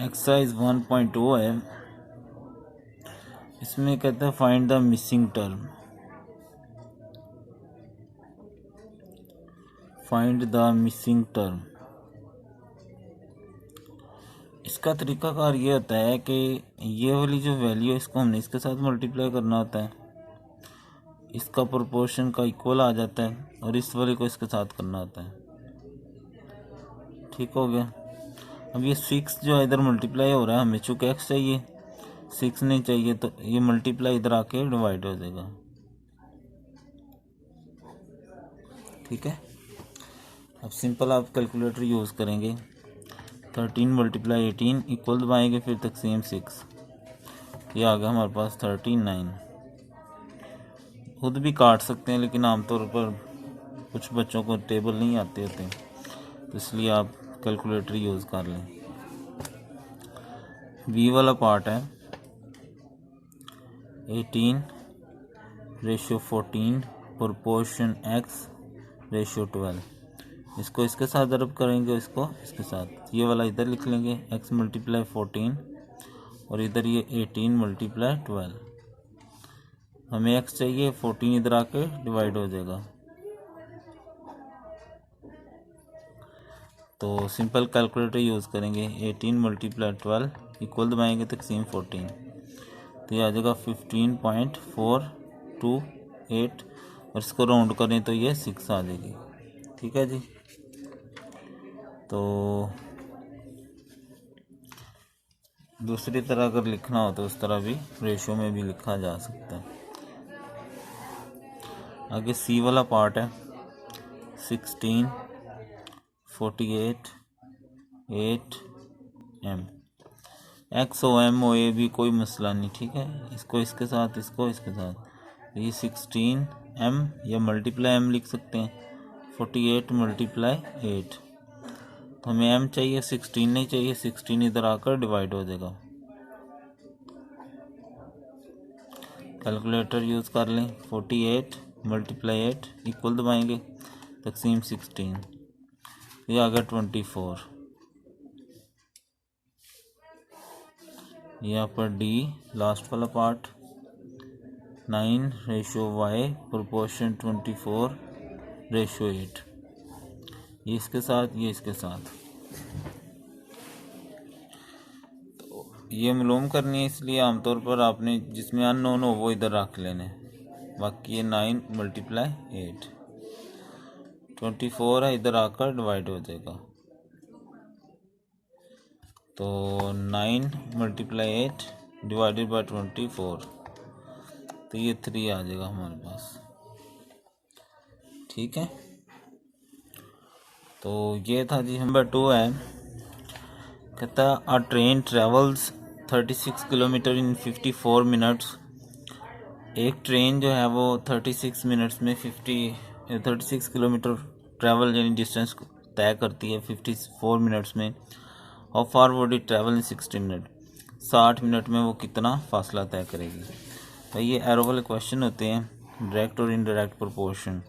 Exercise 1.0 है। इसमें कहता है find the missing term. Find the missing term. इसका तरीकाकार ये होता है कि ये वाली जो वैल्यू है इसको हमने इसके साथ मल्टीप्लाई करना होता है, इसका प्रोपोर्शन का इक्वल आ जाता है, और इस वाले को इसके साथ करना होता है। ठीक हो गया। अब ये 6 जो है इधर मल्टीप्लाई हो रहा है, हमें चूँकि x चाहिए 6 नहीं चाहिए, तो ये मल्टीप्लाई इधर आके डिवाइड हो जाएगा। ठीक है। अब सिंपल आप कैलकुलेटर यूज़ करेंगे। 13 × 18 इक्वल दबाएंगे, फिर तकसीम 6, ये आ गया हमारे पास 39। खुद भी काट सकते हैं, लेकिन आमतौर पर कुछ बच्चों को टेबल नहीं आते होते, तो इसलिए आप कैलकुलेटर यूज़ कर लें। बी वाला पार्ट है 18:14 प्रोपोर्शन x/12। इसको इसके साथ ज़रब करेंगे, इसको इसके साथ, ये वाला इधर लिख लेंगे x × 14 और इधर ये 18 × 12। हमें x चाहिए, 14 इधर आके डिवाइड हो जाएगा। तो सिंपल कैलकुलेटर यूज़ करेंगे। 18 × 12 इक्वल दबाएंगे तकसीम 14, तो ये आ जाएगा 15.428, और इसको राउंड करें तो ये 6 आ जाएगी। ठीक है जी। तो दूसरी तरह अगर लिखना हो तो उस तरह भी रेशो में भी लिखा जा सकता है। आगे सी वाला पार्ट है 16:48:8 XOMOA भी कोई मसला नहीं। ठीक है, इसको इसके साथ, इसको इसके साथ, ये 16m या मल्टीप्लाई m लिख सकते हैं, 48 × 8। तो हमें m चाहिए, 16 नहीं चाहिए, 16 इधर आकर डिवाइड हो जाएगा। कैलकुलेटर यूज़ कर लें। 48 × 8 इक्वल दबाएंगे तकसीम 16, ये आ गया 24। यहाँ पर डी लास्ट वाला पार्ट 9:y प्रोपोर्शन 24:8, ये इसके साथ, ये इसके साथ। तो ये मालूम करनी है, इसलिए आमतौर पर आपने जिसमें अननोन हो वो इधर रख लेने, बाकी ये 9 × 8 24 है, इधर आकर डिवाइड हो जाएगा। तो 9 × 8 डिवाइडेड बाय 24, तो ये 3 आ जाएगा हमारे पास। ठीक है, तो ये था जी। नंबर 2 है, कहता अ ट्रेन ट्रेवल्स 36 किलोमीटर इन 54 मिनट्स। एक ट्रेन जो है वो 36 मिनट्स में 36 किलोमीटर ट्रैवल यानी डिस्टेंस तय करती है 54 मिनट्स में। How far would it travel in 60 minute. 60 minute में वो कितना फासला तय करेगी। भाई ये एरो वाले क्वेश्चन होते हैं, डायरेक्ट और इनडायरेक्ट प्रोपोर्शन।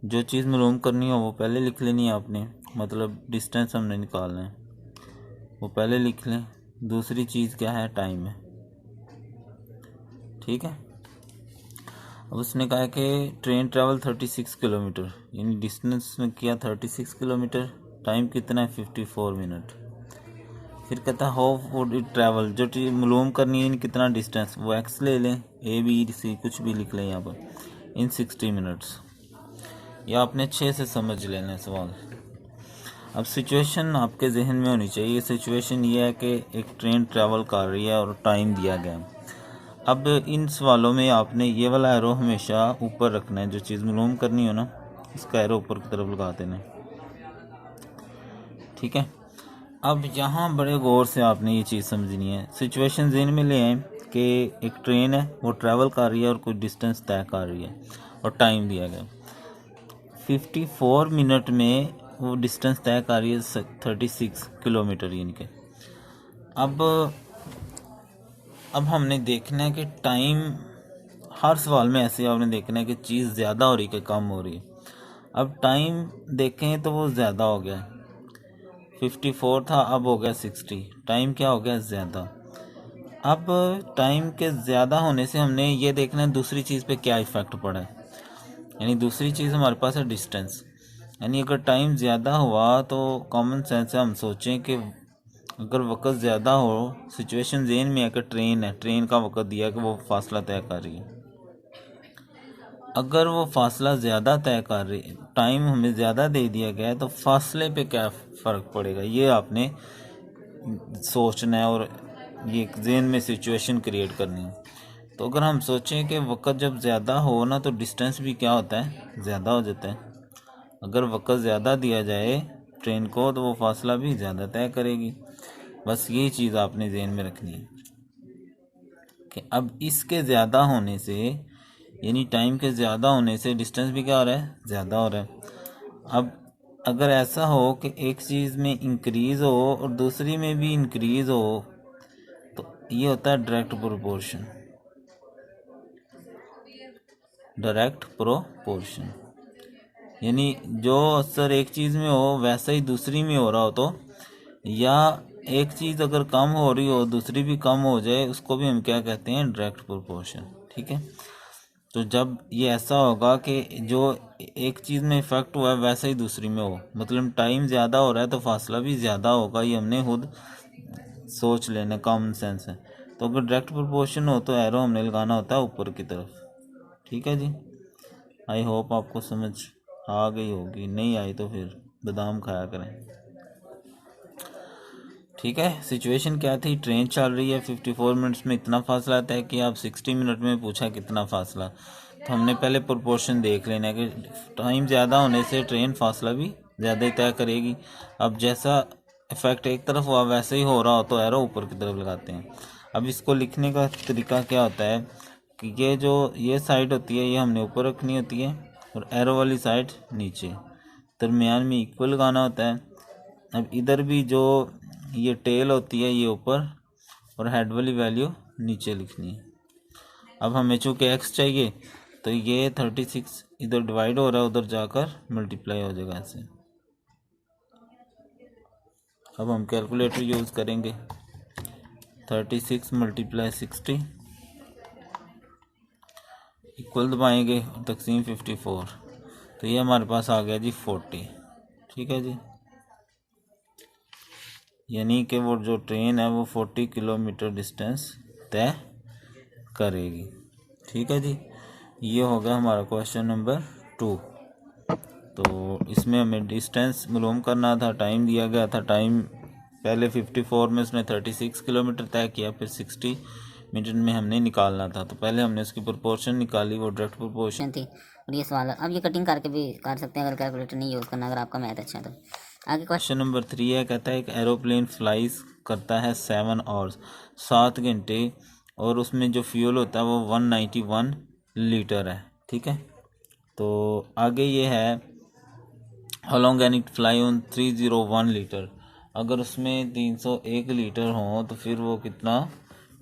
जो चीज़ मालूम करनी हो वो पहले लिख लेनी है आपने, मतलब डिस्टेंस हमने निकालना है वो पहले लिख लें। दूसरी चीज़ क्या है, टाइम है। ठीक है। अब उसने कहा है कि ट्रेन ट्रैवल 36 किलोमीटर, यानी डिस्टेंस में किया 36 किलोमीटर, टाइम कितना है 54 मिनट। फिर कहता है हाउ वुड इट ट्रैवल, जो चीज़ मालूम करनी है कितना डिस्टेंस, वो एक्स ले लें, ए बी सी कुछ भी लिख लें यहाँ पर, इन 60 मिनट्स। या आपने अच्छे से समझ लेना है सवाल। अब सिचुएशन आपके जहन में होनी चाहिए। सिचुएशन ये है कि एक ट्रेन ट्रैवल कर रही है और टाइम दिया गया। अब इन सवालों में आपने ये वाला एरो हमेशा ऊपर रखना है, जो चीज़ मालूम करनी हो ना इसका एरो ऊपर की तरफ लगा देना। ठीक है। अब यहाँ बड़े गौर से आपने ये चीज़ समझनी है। सिचुएशन जहन में ले आए कि एक ट्रेन है वो ट्रैवल कर रही है और कोई डिस्टेंस तय कर रही है और टाइम दिया गया 54 मिनट में, वो डिस्टेंस तय कर रही है 36 किलोमीटर यानी कि। अब हमने देखना है कि टाइम, हर सवाल में ऐसे आपने देखना है कि चीज़ ज़्यादा हो रही है कि कम हो रही है। अब टाइम देखें तो वो ज़्यादा हो गया 54 था, अब हो गया 60। टाइम क्या हो गया? ज़्यादा। अब टाइम के ज़्यादा होने से हमने ये देखना है दूसरी चीज़ पे क्या इफ़ेक्ट पड़ा है। यानी दूसरी चीज़ हमारे पास है डिस्टेंस। यानी अगर टाइम ज़्यादा हुआ तो कॉमन सेंस से हम सोचें कि अगर वक्त ज़्यादा हो, सिचुएशन ज़हन में है कि ट्रेन है, ट्रेन का वक्त दिया कि वो फासला तय कर रही है। अगर वो फासला ज़्यादा तय कर रही, टाइम हमें ज़्यादा दे दिया गया है, तो फासले पे क्या फ़र्क पड़ेगा ये आपने सोचना है और ये ज़हन में सिचुएशन क्रिएट करनी है। तो अगर हम सोचें कि वक्त जब ज़्यादा हो ना तो डिस्टेंस भी क्या होता है? ज़्यादा हो जाता है। अगर वक्त ज़्यादा दिया जाए ट्रेन को तो वो फासला भी ज़्यादा तय करेगी। बस यही चीज़ आपने ज़हन में रखनी है कि अब इसके ज़्यादा होने से, यानी टाइम के ज़्यादा होने से डिस्टेंस भी क्या हो रहा है? ज़्यादा हो रहा है। अब अगर ऐसा हो कि एक चीज़ में इंक्रीज़ हो और दूसरी में भी इंक्रीज़ हो तो ये होता है डायरेक्ट प्रोपोर्शन। डायरेक्ट प्रोपोर्शन यानी जो असर एक चीज़ में हो वैसा ही दूसरी में हो रहा हो, तो या एक चीज़ अगर कम हो रही हो दूसरी भी कम हो जाए, उसको भी हम क्या कहते हैं? Direct proportion. ठीक है। तो जब ये ऐसा होगा कि जो एक चीज़ में इफेक्ट हुआ है वैसा ही दूसरी में हो, मतलब टाइम ज़्यादा हो रहा है तो फासला भी ज़्यादा होगा, ये हमने खुद सोच लेना, कॉमन सेंस है। तो अगर डायरेक्ट प्रोपोर्शन हो तो एरो हमने लगाना होता है ऊपर की तरफ। ठीक है जी। आई होप आपको समझ आ गई होगी, नहीं आई तो फिर बादाम खाया करें। ठीक है। सिचुएशन क्या थी? ट्रेन चल रही है, 54 मिनट्स में इतना फासला तय किया। आप 60 मिनट में पूछा कितना फासला, तो हमने पहले प्रोपोर्शन देख लेना है कि टाइम ज़्यादा होने से ट्रेन फासला भी ज़्यादा ही तय करेगी। अब जैसा इफेक्ट एक तरफ हुआ वैसे ही हो रहा हो तो एरो ऊपर की तरफ लगाते हैं। अब इसको लिखने का तरीका क्या होता है कि ये जो ये साइड होती है ये हमने ऊपर रखनी होती है और एरो वाली साइड नीचे, दरमियान में इक्वल लगाना होता है। अब इधर भी जो ये टेल होती है ये ऊपर और हेड वाली वैल्यू नीचे लिखनी है। अब हमें चूँकि एक्स चाहिए तो ये 36 इधर डिवाइड हो रहा है, उधर जाकर मल्टीप्लाई हो जाएगा ऐसे। अब हम कैलकुलेटर यूज़ करेंगे। 36 मल्टीप्लाई 60 इक्वल दबाएंगे और तकसीम 54, तो ये हमारे पास आ गया जी 40। ठीक है जी। यानी कि वो जो ट्रेन है वो 40 किलोमीटर डिस्टेंस तय करेगी। ठीक है जी। ये हो गया हमारा क्वेश्चन नंबर 2। तो इसमें हमें डिस्टेंस मालूम करना था, टाइम दिया गया था। टाइम पहले 54 में उसने 36 किलोमीटर तय किया, फिर 60 मिनट में हमने निकालना था। तो पहले हमने उसकी प्रोपोर्शन निकाली, वो डायरेक्ट प्रोपोर्शन थी। और ये सवाल अब ये कटिंग करके भी कर सकते हैं अगर कैलकुलेटर नहीं यूज़ करना, अगर आपका मैथ अच्छा है तो। आगे क्वेश्चन नंबर 3 है, कहता है एक एरोप्लेन फ्लाइज करता है 7 आवर्स, 7 घंटे, और उसमें जो फ्यूल होता है वो 191 लीटर है। ठीक है। तो आगे ये है how long can it fly on 301 litre. अगर उसमें 301 लीटर हो तो फिर वो कितना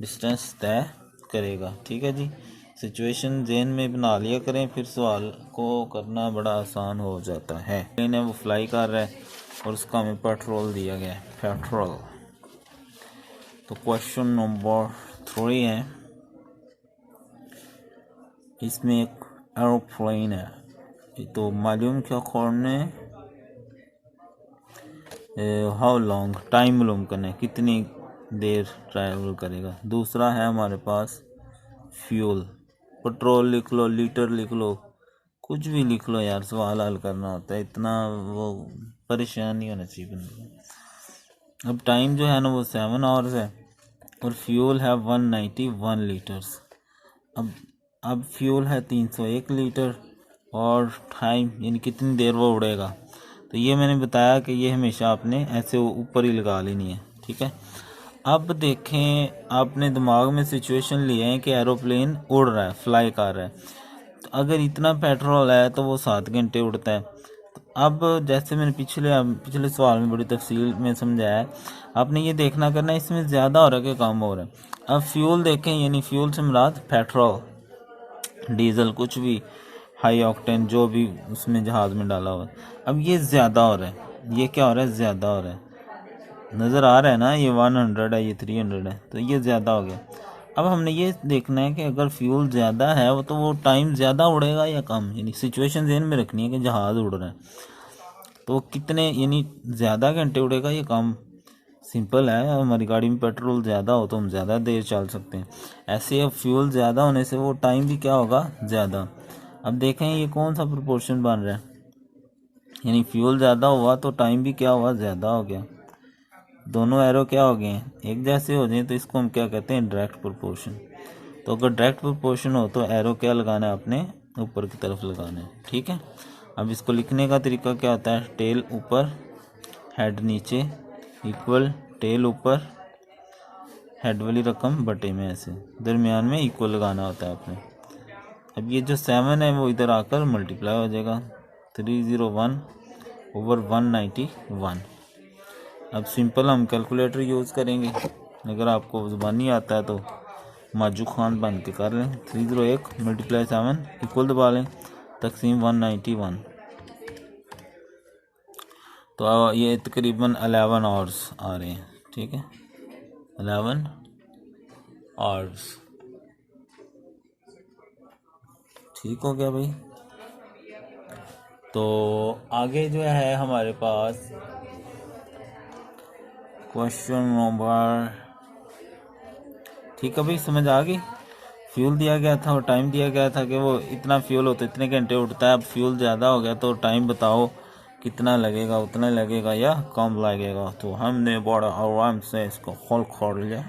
डिस्टेंस तय करेगा। ठीक है जी। सिचुएशन ज़हन में बना लिया करें, फिर सवाल को करना बड़ा आसान हो जाता है। प्लेन है वो फ्लाई कर रहा है और उसका हमें पेट्रोल दिया गया है, पेट्रोल। तो क्वेश्चन नंबर 3 है, इसमें एक एरोप्लेन है, तो मालूम क्या करने, हाउ लॉन्ग, टाइम मालूम करना है कितनी देर ट्रैवल करेगा। दूसरा है हमारे पास फ्यूल, पेट्रोल लिख लो, लीटर लिख लो, कुछ भी लिख लो यार, सवाल हल करना होता है, इतना वो परेशान नहीं होना चाहिए बंदे। अब टाइम जो है ना वो 7 आवर्स है और फ्यूल है 191 लीटर्स। अब फ्यूल है 301 लीटर और टाइम यानी कितनी देर वो उड़ेगा। तो ये मैंने बताया कि ये हमेशा आपने ऐसे ऊपर ही लगा लेनी है। ठीक है। अब देखें, आपने दिमाग में सिचुएशन लिया है कि एरोप्लेन उड़ रहा है, फ्लाई कर रहा है, तो अगर इतना पेट्रोल है तो वो 7 घंटे उड़ता है। तो अब जैसे मैंने पिछले सवाल में बड़ी तफसील में समझाया है, आपने ये देखना करना है इसमें ज़्यादा हो रहा है कि कम हो रहा है। अब फ्यूल देखें, यानी फ्यूल से मुराद पेट्रोल, डीजल, कुछ भी हाई ऑक्टेन जो भी उसमें जहाज़ में डाला हुआ है। अब ये ज़्यादा हो रहा है, ये क्या हो रहा है? ज़्यादा हो रहा है। नज़र आ रहा है ना, ये 100 है, ये 300 है, तो ये ज़्यादा हो गया। अब हमने ये देखना है कि अगर फ्यूल ज़्यादा है वो तो वो टाइम ज़्यादा उड़ेगा या कम, यानी सिचुएशन ज़हन में रखनी है कि जहाज़ उड़ रहा है तो वो कितने यानी ज़्यादा घंटे उड़ेगा या कम। सिंपल है, हमारी गाड़ी में पेट्रोल ज़्यादा हो तो हम ज़्यादा देर चल सकते हैं, ऐसे अब फ्यूल ज़्यादा होने से वो टाइम भी क्या होगा, ज़्यादा। अब देखें ये कौन सा प्रोपोर्शन बन रहा है, यानी फ्यूल ज़्यादा हुआ तो टाइम भी क्या हुआ, ज़्यादा हो गया। दोनों एरो क्या हो गए हैं, एक जैसे हो जाए तो इसको हम क्या कहते हैं, डायरेक्ट प्रोपोर्शन। तो अगर डायरेक्ट प्रोपोर्शन हो तो एरो क्या लगाना है, आपने ऊपर की तरफ लगाना है, ठीक है। अब इसको लिखने का तरीका क्या होता है, टेल ऊपर हेड नीचे इक्वल, टेल ऊपर हेड वाली रकम बटे में, ऐसे दरमियान में इक्वल लगाना होता है आपने। अब ये जो 7 है वो इधर आकर मल्टीप्लाई हो जाएगा, 301/191। अब सिंपल हम कैलकुलेटर यूज़ करेंगे, अगर आपको ज़ुबानी आता है तो माजू खान बन के कर लें। 301 × 7 इक्वल दबा लें, तकसीम 191। तो ये तकरीबन 11 आवर्स आ रहे हैं, ठीक है, 11 आवर्स। ठीक हो गया भाई। तो आगे जो है हमारे पास क्वेश्चन नंबर, ठीक है भाई, समझ आ गई। फ्यूल दिया गया था और टाइम दिया गया था कि वो इतना फ्यूल हो तो इतने घंटे उड़ता है। अब फ्यूल ज़्यादा हो गया तो टाइम बताओ कितना लगेगा, उतना लगेगा या कम लगेगा। तो हमने बड़ा आराम से इसको खोल लिया।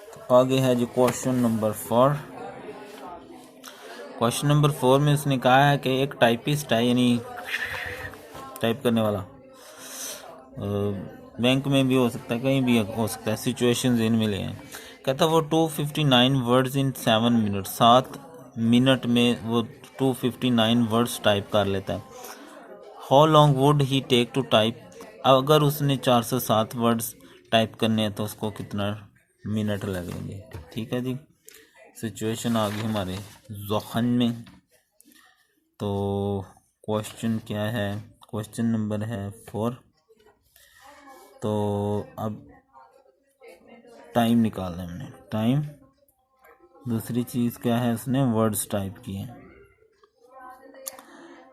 तो आगे है जी क्वेश्चन नंबर 4। क्वेश्चन नंबर 4 में उसने कहा है कि एक टाइपिस्ट है, यानी टाइप करने वाला, बैंक में भी हो सकता है, कहीं भी हो सकता है, सिचुएशन इन मिले हैं। कहता वो 259 वर्ड्स इन 7 मिनट, 7 मिनट में वो 259 वर्ड्स टाइप कर लेता है। How long would he take to type, अगर उसने 407 वर्ड्स टाइप करने हैं तो उसको कितना मिनट लगेंगे। ठीक है जी, सिचुएशन आ गई हमारे ज़हन में। तो क्वेश्चन क्या है, क्वेश्चन नंबर है 4। तो अब टाइम निकालना है हमने, टाइम। दूसरी चीज़ क्या है, उसने वर्ड्स टाइप किए।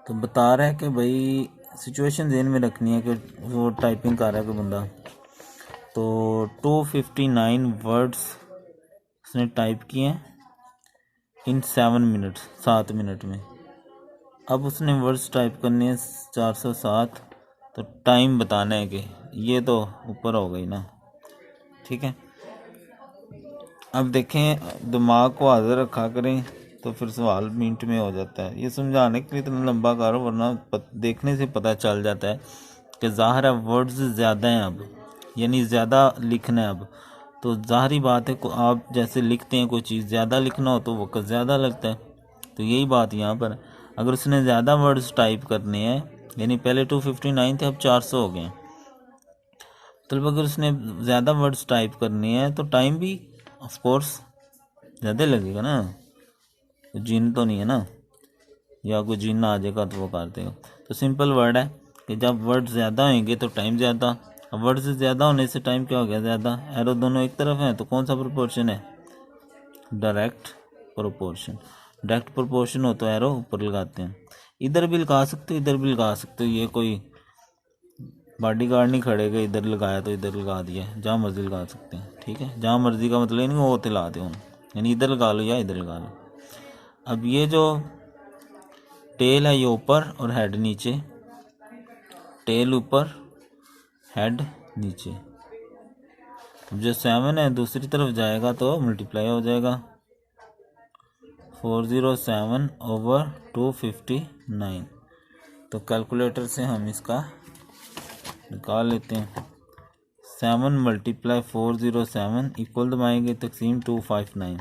तो बता रहा है कि भाई सिचुएशन ज़हन में रखनी है कि वो टाइपिंग कर रहा है कोई बंदा। तो 259 वर्ड्स उसने टाइप किए इन 7 मिनट, 7 मिनट में। अब उसने वर्ड्स टाइप करने हैं 407, तो टाइम बताना है कि ये तो ऊपर हो गई ना। ठीक है, अब देखें, दिमाग को हाजिर रखा करें तो फिर सवाल मिनट में हो जाता है। ये समझाने के लिए इतना लंबा करो, वरना देखने से पता चल जाता है कि ज़ाहिर है वर्ड्स ज़्यादा हैं अब, यानी ज़्यादा लिखना है अब। तो ज़ाहरी बात है, आप जैसे लिखते हैं कोई चीज़, ज़्यादा लिखना हो तो वक्त ज़्यादा लगता है। तो यही बात यहाँ पर, अगर उसने ज़्यादा वर्ड्स टाइप करने हैं, यानी पहले 259 थे अब 400 हो गए, तो अगर उसने ज़्यादा वर्ड्स टाइप करने हैं तो टाइम भी ऑफ कोर्स ज़्यादा लगेगा ना। तो जिन तो नहीं है ना, या कोई जिन आ जाएगा तो वो कर देगा। तो सिंपल वर्ड है कि जब वर्ड ज़्यादा होंगे तो टाइम ज़्यादा। अब वर्ड से ज़्यादा होने से टाइम क्या हो गया, ज़्यादा। एरो दोनों एक तरफ हैं तो कौन सा प्रोपोर्शन है, डायरेक्ट प्रोपोर्शन। डायरेक्ट प्रोपोर्शन हो तो एरो ऊपर लगाते हैं। इधर भी लगा सकते हो, इधर भी लगा सकते हो, ये कोई बॉडी गार्ड नहीं खड़े गए, इधर लगाया तो इधर लगा दिया, जहाँ मर्जी लगा सकते हैं। ठीक है, जहाँ मर्जी का मतलब नहीं वो होते ला दो, यानी इधर लगा लो या इधर लगा लो। अब ये जो टेल है ये ऊपर और हेड नीचे, टेल ऊपर हेड नीचे। अब जो 7 है दूसरी तरफ जाएगा तो मल्टीप्लाई हो जाएगा, 407/259। तो कैलकुलेटर से हम इसका निकाल लेते हैं। 7 × 407 इक्वल दबाएंगे, तकसीम 259।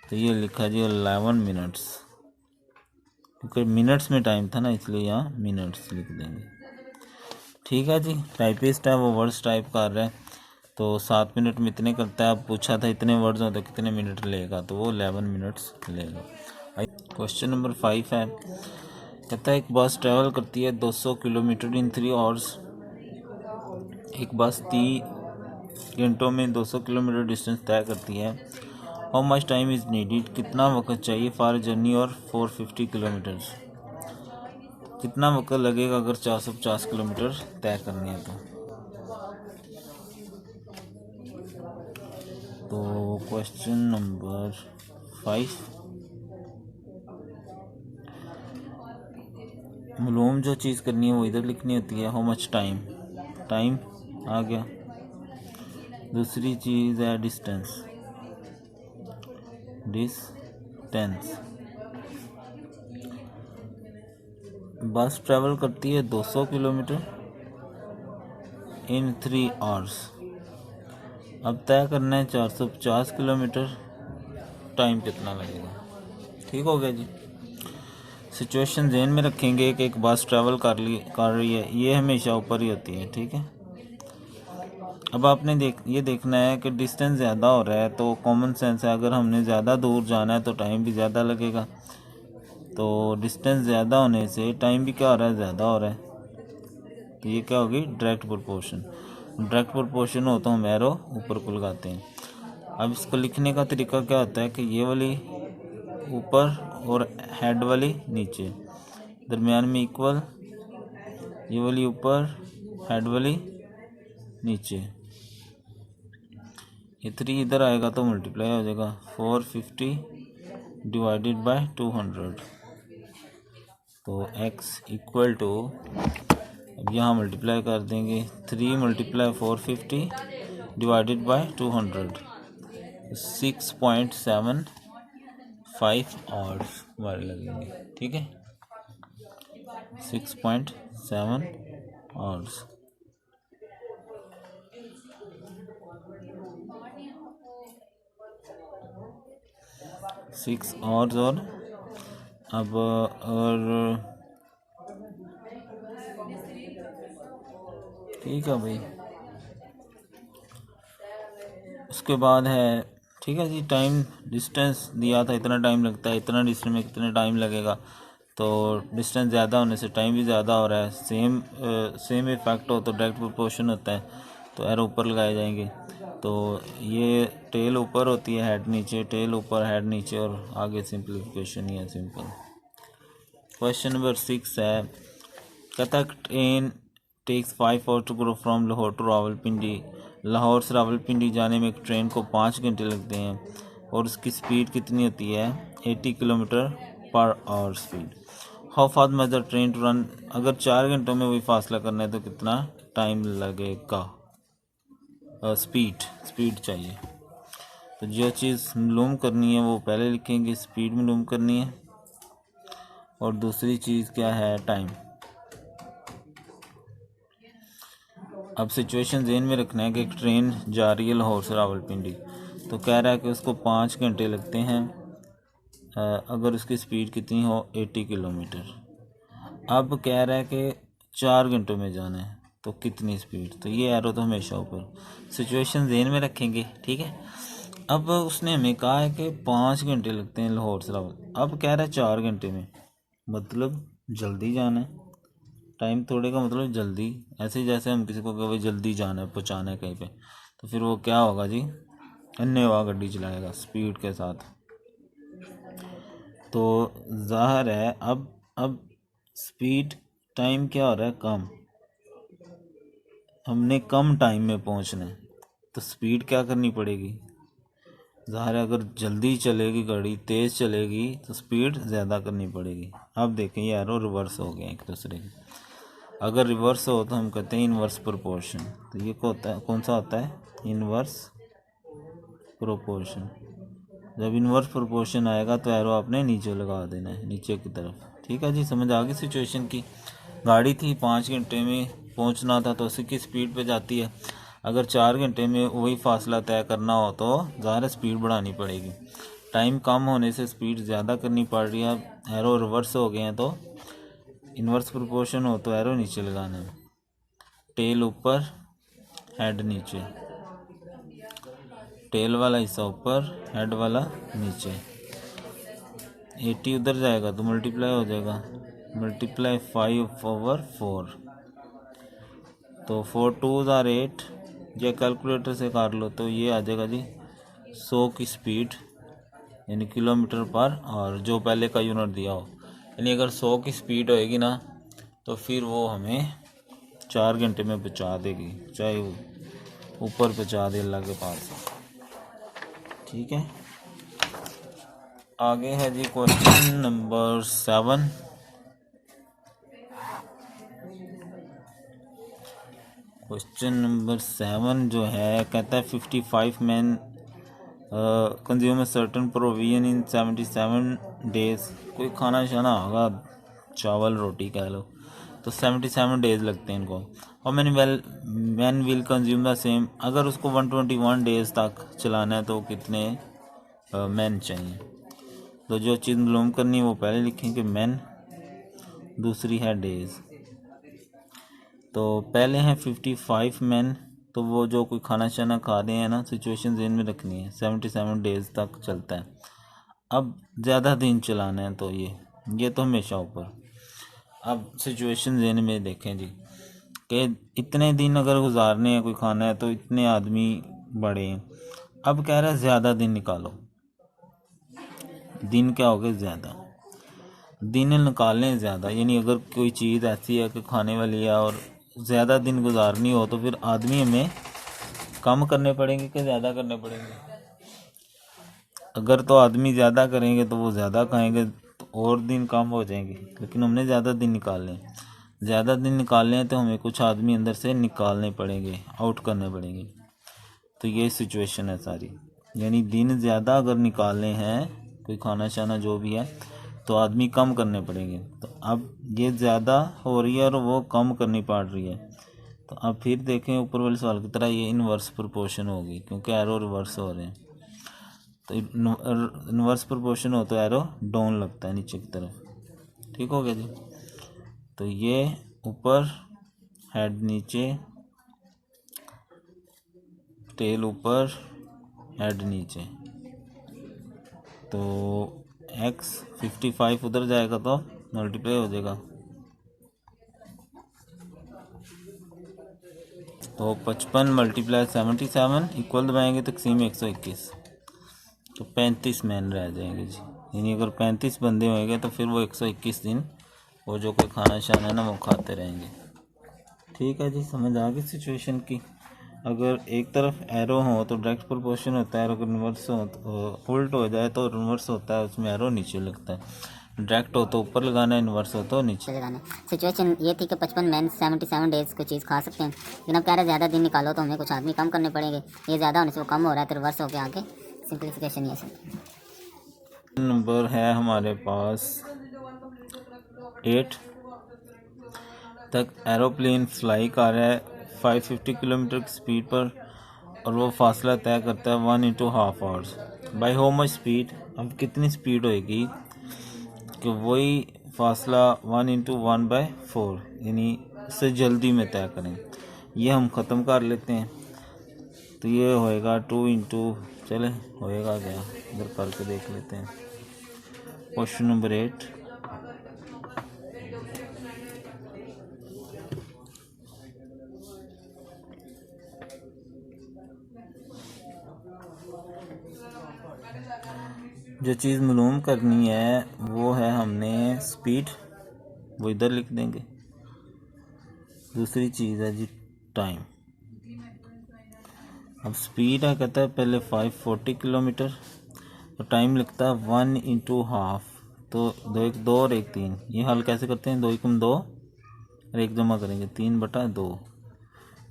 तो ये लिखा जी 11 मिनट्स, क्योंकि मिनट्स में टाइम था ना इसलिए यहाँ मिनट्स लिख देंगे। ठीक है जी, टाइपिस्ट है वो वर्ड्स टाइप कर रहा है, तो 7 मिनट में इतने करता है। अब पूछा था इतने वर्ड्स हो तो कितने मिनट लेगा, तो वो 11 मिनट्स लेगा। क्वेश्चन नंबर 5 है, कहता है एक बस ट्रैवल करती है 200 किलोमीटर इन 3 आवर्स एक बस 30 घंटों में 200 किलोमीटर डिस्टेंस तय करती है। How much time is needed, कितना वक्त चाहिए फॉर जर्नी और 450 किलोमीटर्स, कितना वक्त लगेगा अगर 450 किलोमीटर तय करनी है तो क्वेश्चन नंबर 5, मालूम जो चीज़ करनी है वो इधर लिखनी होती है। हाउ मच टाइम, टाइम आ गया। दूसरी चीज़ है डिस्टेंस, डिस्टेंस बस ट्रैवल करती है 200 किलोमीटर इन 3 आवर्स। अब तय करना है 450 किलोमीटर, टाइम कितना लगेगा। ठीक हो गया जी। सिचुएशन ज़हन में रखेंगे कि एक बस ट्रैवल कर रही है, ये हमेशा ऊपर ही होती है। ठीक है। अब आपने ये देखना है कि डिस्टेंस ज़्यादा हो रहा है तो कॉमन सेंस है, अगर हमने ज़्यादा दूर जाना है तो टाइम भी ज़्यादा लगेगा। तो डिस्टेंस ज़्यादा होने से टाइम भी क्या हो रहा है, ज़्यादा हो रहा है। तो ये क्या होगी, डायरेक्ट प्रोपोर्शन। डायरेक्ट प्रोपोर्शन हो तो हम एरो ऊपर को लगाते हैं। अब इसको लिखने का तरीका क्या होता है कि ये वाली ऊपर और हेड वाली नीचे, दरमियान में इक्वल, ये वाली ऊपर, हेड वाली नीचे। ये 3 इधर आएगा तो मल्टीप्लाई हो जाएगा 450 डिवाइडेड बाय 200। तो x इक्वल टू, अब यहाँ मल्टीप्लाई कर देंगे, 3 × 450 डिवाइडेड बाय 200, 6.75 आवर्स हमारे लगेंगे। ठीक है, 6.7 आवर्स। Six hours. और अब और ठीक है भाई, उसके बाद है, ठीक है जी, टाइम डिस्टेंस दिया था इतना टाइम लगता है, इतना डिस्टेंस में कितना टाइम लगेगा। तो डिस्टेंस ज़्यादा होने से टाइम भी ज़्यादा हो रहा है। सेम इफेक्ट हो तो डायरेक्ट प्रोपोर्शन होता है, तो एरो ऊपर लगाए जाएंगे। तो ये टेल ऊपर होती है, हेड नीचे, टेल ऊपर, हेड नीचे, और आगे सिंप्लीफिकेशन ही है, सिंपल। क्वेश्चन नंबर 6 है, कहता है train takes 5 hours to go from Lahore to Rawalpindi. Lahore से रावलपिंडी जाने में एक ट्रेन को 5 घंटे लगते हैं और उसकी स्पीड कितनी होती है, 80 kilometre per hour speed. How fast must the train to run, अगर 4 घंटों में वही फासला करना है तो कितना टाइम लगेगा। स्पीड चाहिए, तो जो चीज़ मालूम करनी है वो पहले लिखेंगे, स्पीड मालूम करनी है, और दूसरी चीज़ क्या है, टाइम। अब सिचुएशन ज़हन में रखना है कि एक ट्रेन जा रही है लाहौर से रावलपिंडी, तो कह रहा है कि उसको 5 घंटे लगते हैं अगर उसकी स्पीड कितनी हो, 80 किलोमीटर। अब कह रहा है कि 4 घंटों में जाना है तो कितनी स्पीड, तो ये एरो तो हमेशा ऊपर। सिचुएशन ज़हन में रखेंगे। ठीक है। अब उसने हमें कहा है कि 5 घंटे लगते हैं लाहौर से रावल, अब कह रहा है 4 घंटे में, मतलब जल्दी जाना है। टाइम थोड़े का मतलब जल्दी, ऐसे जैसे हम किसी को कभी जल्दी जाना है, पहुँचाना है कहीं पे, तो फिर वो क्या होगा जी, अन्य गाड़ी चलाएगा स्पीड के साथ। तो ज़ाहिर है अब स्पीड, टाइम क्या हो रहा है, कम, हमने कम टाइम में पहुंचना है, तो स्पीड क्या करनी पड़ेगी, ज़ाहिर है अगर जल्दी चलेगी गाड़ी, तेज़ चलेगी, तो स्पीड ज़्यादा करनी पड़ेगी। अब देखें ये एरो रिवर्स हो गए एक दूसरे के। अगर रिवर्स हो तो हम कहते हैं इनवर्स प्रोपोर्शन। तो ये कौन सा होता है, इनवर्स प्रोपोर्शन। जब इनवर्स प्रोपोर्शन आएगा तो एरो आपने नीचे लगा देना है, नीचे की तरफ। ठीक है जी, समझ आ गई सिचुएशन की। गाड़ी थी 5 घंटे में पहुंचना था तो 80 की स्पीड पे जाती है। अगर 4 घंटे में वही फासला तय करना हो तो ज़्यादा स्पीड बढ़ानी पड़ेगी। टाइम कम होने से स्पीड ज़्यादा करनी पड़ रही है। एरो रिवर्स हो गए हैं तो इनवर्स प्रोपोर्शन हो तो एरो नीचे लगाना है, टेल ऊपर, हेड नीचे, टेल वाला हिस्सा ऊपर, हेड वाला नीचे। 80 उधर जाएगा तो मल्टीप्लाई हो जाएगा, मल्टीप्लाई 5/4, तो 4 2 आर 8, ये कैलकुलेटर से कर लो तो ये आ जाएगा जी 100 की स्पीड यानी किलोमीटर पर, और जो पहले का यूनिट दिया हो, यानी अगर 100 की स्पीड होएगी ना तो फिर वो हमें 4 घंटे में पहुंचा देगी, चाहे वो ऊपर पहुंचा दे अल्लाह के पास। ठीक है, आगे है जी क्वेश्चन नंबर 7। क्वेश्चन नंबर 7 जो है कहता है 55 man consume a certain provision in 77 days. कोई खाना शाना होगा, चावल रोटी कह लो, तो 77 डेज लगते हैं इनको। और man will consume the same, अगर उसको 121 डेज तक चलाना है तो कितने मैन चाहिए। तो जो चीज़ मालूम करनी है वो पहले लिखेंगे मैन, दूसरी है डेज। तो पहले हैं 55 मैन, तो वो जो कोई खाना शाना खा रहे हैं ना, सिचुएशन ज़हन में रखनी है, 77 डेज तक चलता है। अब ज़्यादा दिन चलाना है तो ये तो हमेशा ऊपर। अब सिचुएशन ज़हन में देखें जी कि इतने दिन अगर गुजारने हैं कोई खाना है तो इतने आदमी बड़े हैं। अब कह रहा है ज़्यादा दिन निकालो, दिन क्या हो गए ज़्यादा, दिन निकालने ज़्यादा, यानी अगर कोई चीज़ ऐसी है कि खाने वाली है और ज़्यादा दिन गुजारनी हो तो फिर आदमी हमें कम करने पड़ेंगे कि ज़्यादा करने पड़ेंगे। अगर तो आदमी ज़्यादा करेंगे तो वो ज़्यादा खाएंगे तो और दिन कम हो जाएंगे, लेकिन हमने ज़्यादा दिन निकालने हैं। ज़्यादा दिन निकालने हैं तो हमें कुछ आदमी अंदर से निकालने पड़ेंगे, आउट करने पड़ेंगे। तो ये सिचुएशन है सारी, यानी दिन ज़्यादा अगर निकालने हैं कोई खाना शाना जो भी है तो आदमी कम करने पड़ेंगे। तो अब ये ज़्यादा हो रही है और वो कम करनी पड़ रही है। तो अब फिर देखें ऊपर वाले सवाल की तरह ये इनवर्स प्रोपोर्शन होगी, क्योंकि एरो रिवर्स हो रहे हैं। तो इनवर्स प्रोपोर्शन हो तो एरो डाउन लगता है नीचे की तरफ। ठीक हो गया जी। तो ये ऊपर, हेड नीचे, टेल ऊपर, हेड नीचे। तो x 55 उधर जाएगा तो मल्टीप्लाई हो जाएगा, तो 55 मल्टीप्लाई 77 इक्वल दबाएंगे तो तकसीम 121, तो 35 मैन रह जाएंगे जी। यानी अगर 35 बंदे होंगे तो फिर वो 121 दिन वो जो कोई खाना शाना है ना वो खाते रहेंगे। ठीक है जी, समझ आ गई सिचुएशन की। अगर एक तरफ एरो हो तो डायरेक्ट प्रोपोर्शन होता है, और अगर रिवर्स हो तो उल्ट हो जाए तो रिवर्स होता है, उसमें एरो नीचे लगता है। डायरेक्ट हो तो ऊपर लगाना है, इन्वर्स हो तो नीचे लगाना है। सिचुएशन ये थी कि 55 मैन 77 डेज को चीज़ खा सकते हैं, लेकिन अब कह रहे हैं ज़्यादा दिन निकालो तो हमें कुछ आदमी कम करने पड़ेंगे। ये ज़्यादा होने से वो कम हो रहा है तो रिवर्स हो गया आगे, सिंप्लीफिकेशन ये सब। नंबर है हमारे पास 8 तक एरोप्लेन फ्लाई कर रहा है 550 किलोमीटर की स्पीड पर, और वो फासला तय करता है 1.5 hours by how much speed. अब कितनी स्पीड होएगी कि वही फासला 1/1/4 यानी इससे जल्दी में तय करें। ये हम ख़त्म कर लेते हैं, तो ये होएगा 2 चले होएगा क्या इधर करके देख लेते हैं। क्वेश्चन नंबर 8, जो चीज़ मालूम करनी है वो है हमने स्पीड, वो इधर लिख देंगे। दूसरी चीज़ है जी टाइम। अब स्पीड है कहता है पहले 540 किलोमीटर, तो टाइम लिखता है 1/2, तो 2 1 2 और 1 3। ये हल कैसे करते हैं, 2 1 2 और 1 जमा करेंगे 3/2।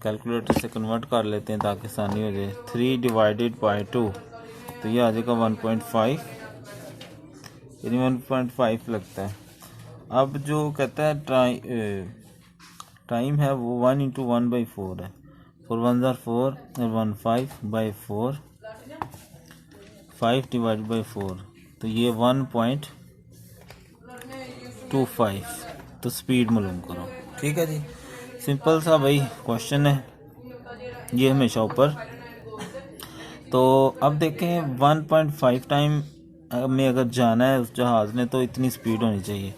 कैलकुलेटर से कन्वर्ट कर लेते हैं ताकि आसानी हो जाए। 3/2 तो ये आ जाएगा 1.5, यानी 1.5 लगता है। अब जो कहता है टाइम है वो 1/1/4 है। 4 1 4 और 1 5/4, 5/4, तो ये 1.25। तो स्पीड मालूम करो। ठीक है जी, सिंपल सा भाई क्वेश्चन है ये, हमेशा ऊपर। तो अब देखें 1.5 टाइम में अगर जाना है उस जहाज़ ने तो इतनी स्पीड होनी चाहिए।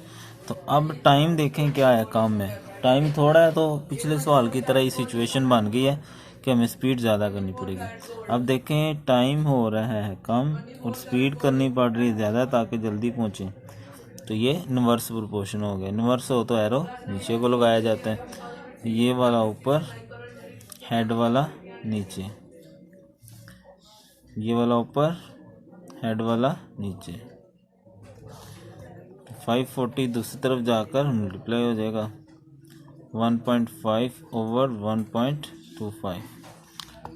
तो अब टाइम देखें क्या है, कम है, टाइम थोड़ा है तो पिछले सवाल की तरह ही सिचुएशन बन गई है कि हमें स्पीड ज़्यादा करनी पड़ेगी। अब देखें टाइम हो रहा है कम और स्पीड करनी पड़ रही है ज़्यादा ताकि जल्दी पहुँचें, तो ये इन्वर्स प्रोपोर्शन हो गया। इन्वर्स हो तो एरो नीचे को लगाया जाता है, ये वाला ऊपर, हेड वाला नीचे, ये वाला ऊपर, हेड वाला नीचे। 540 दूसरी तरफ जाकर मल्टीप्लाई हो जाएगा 1.5 ओवर 1.25।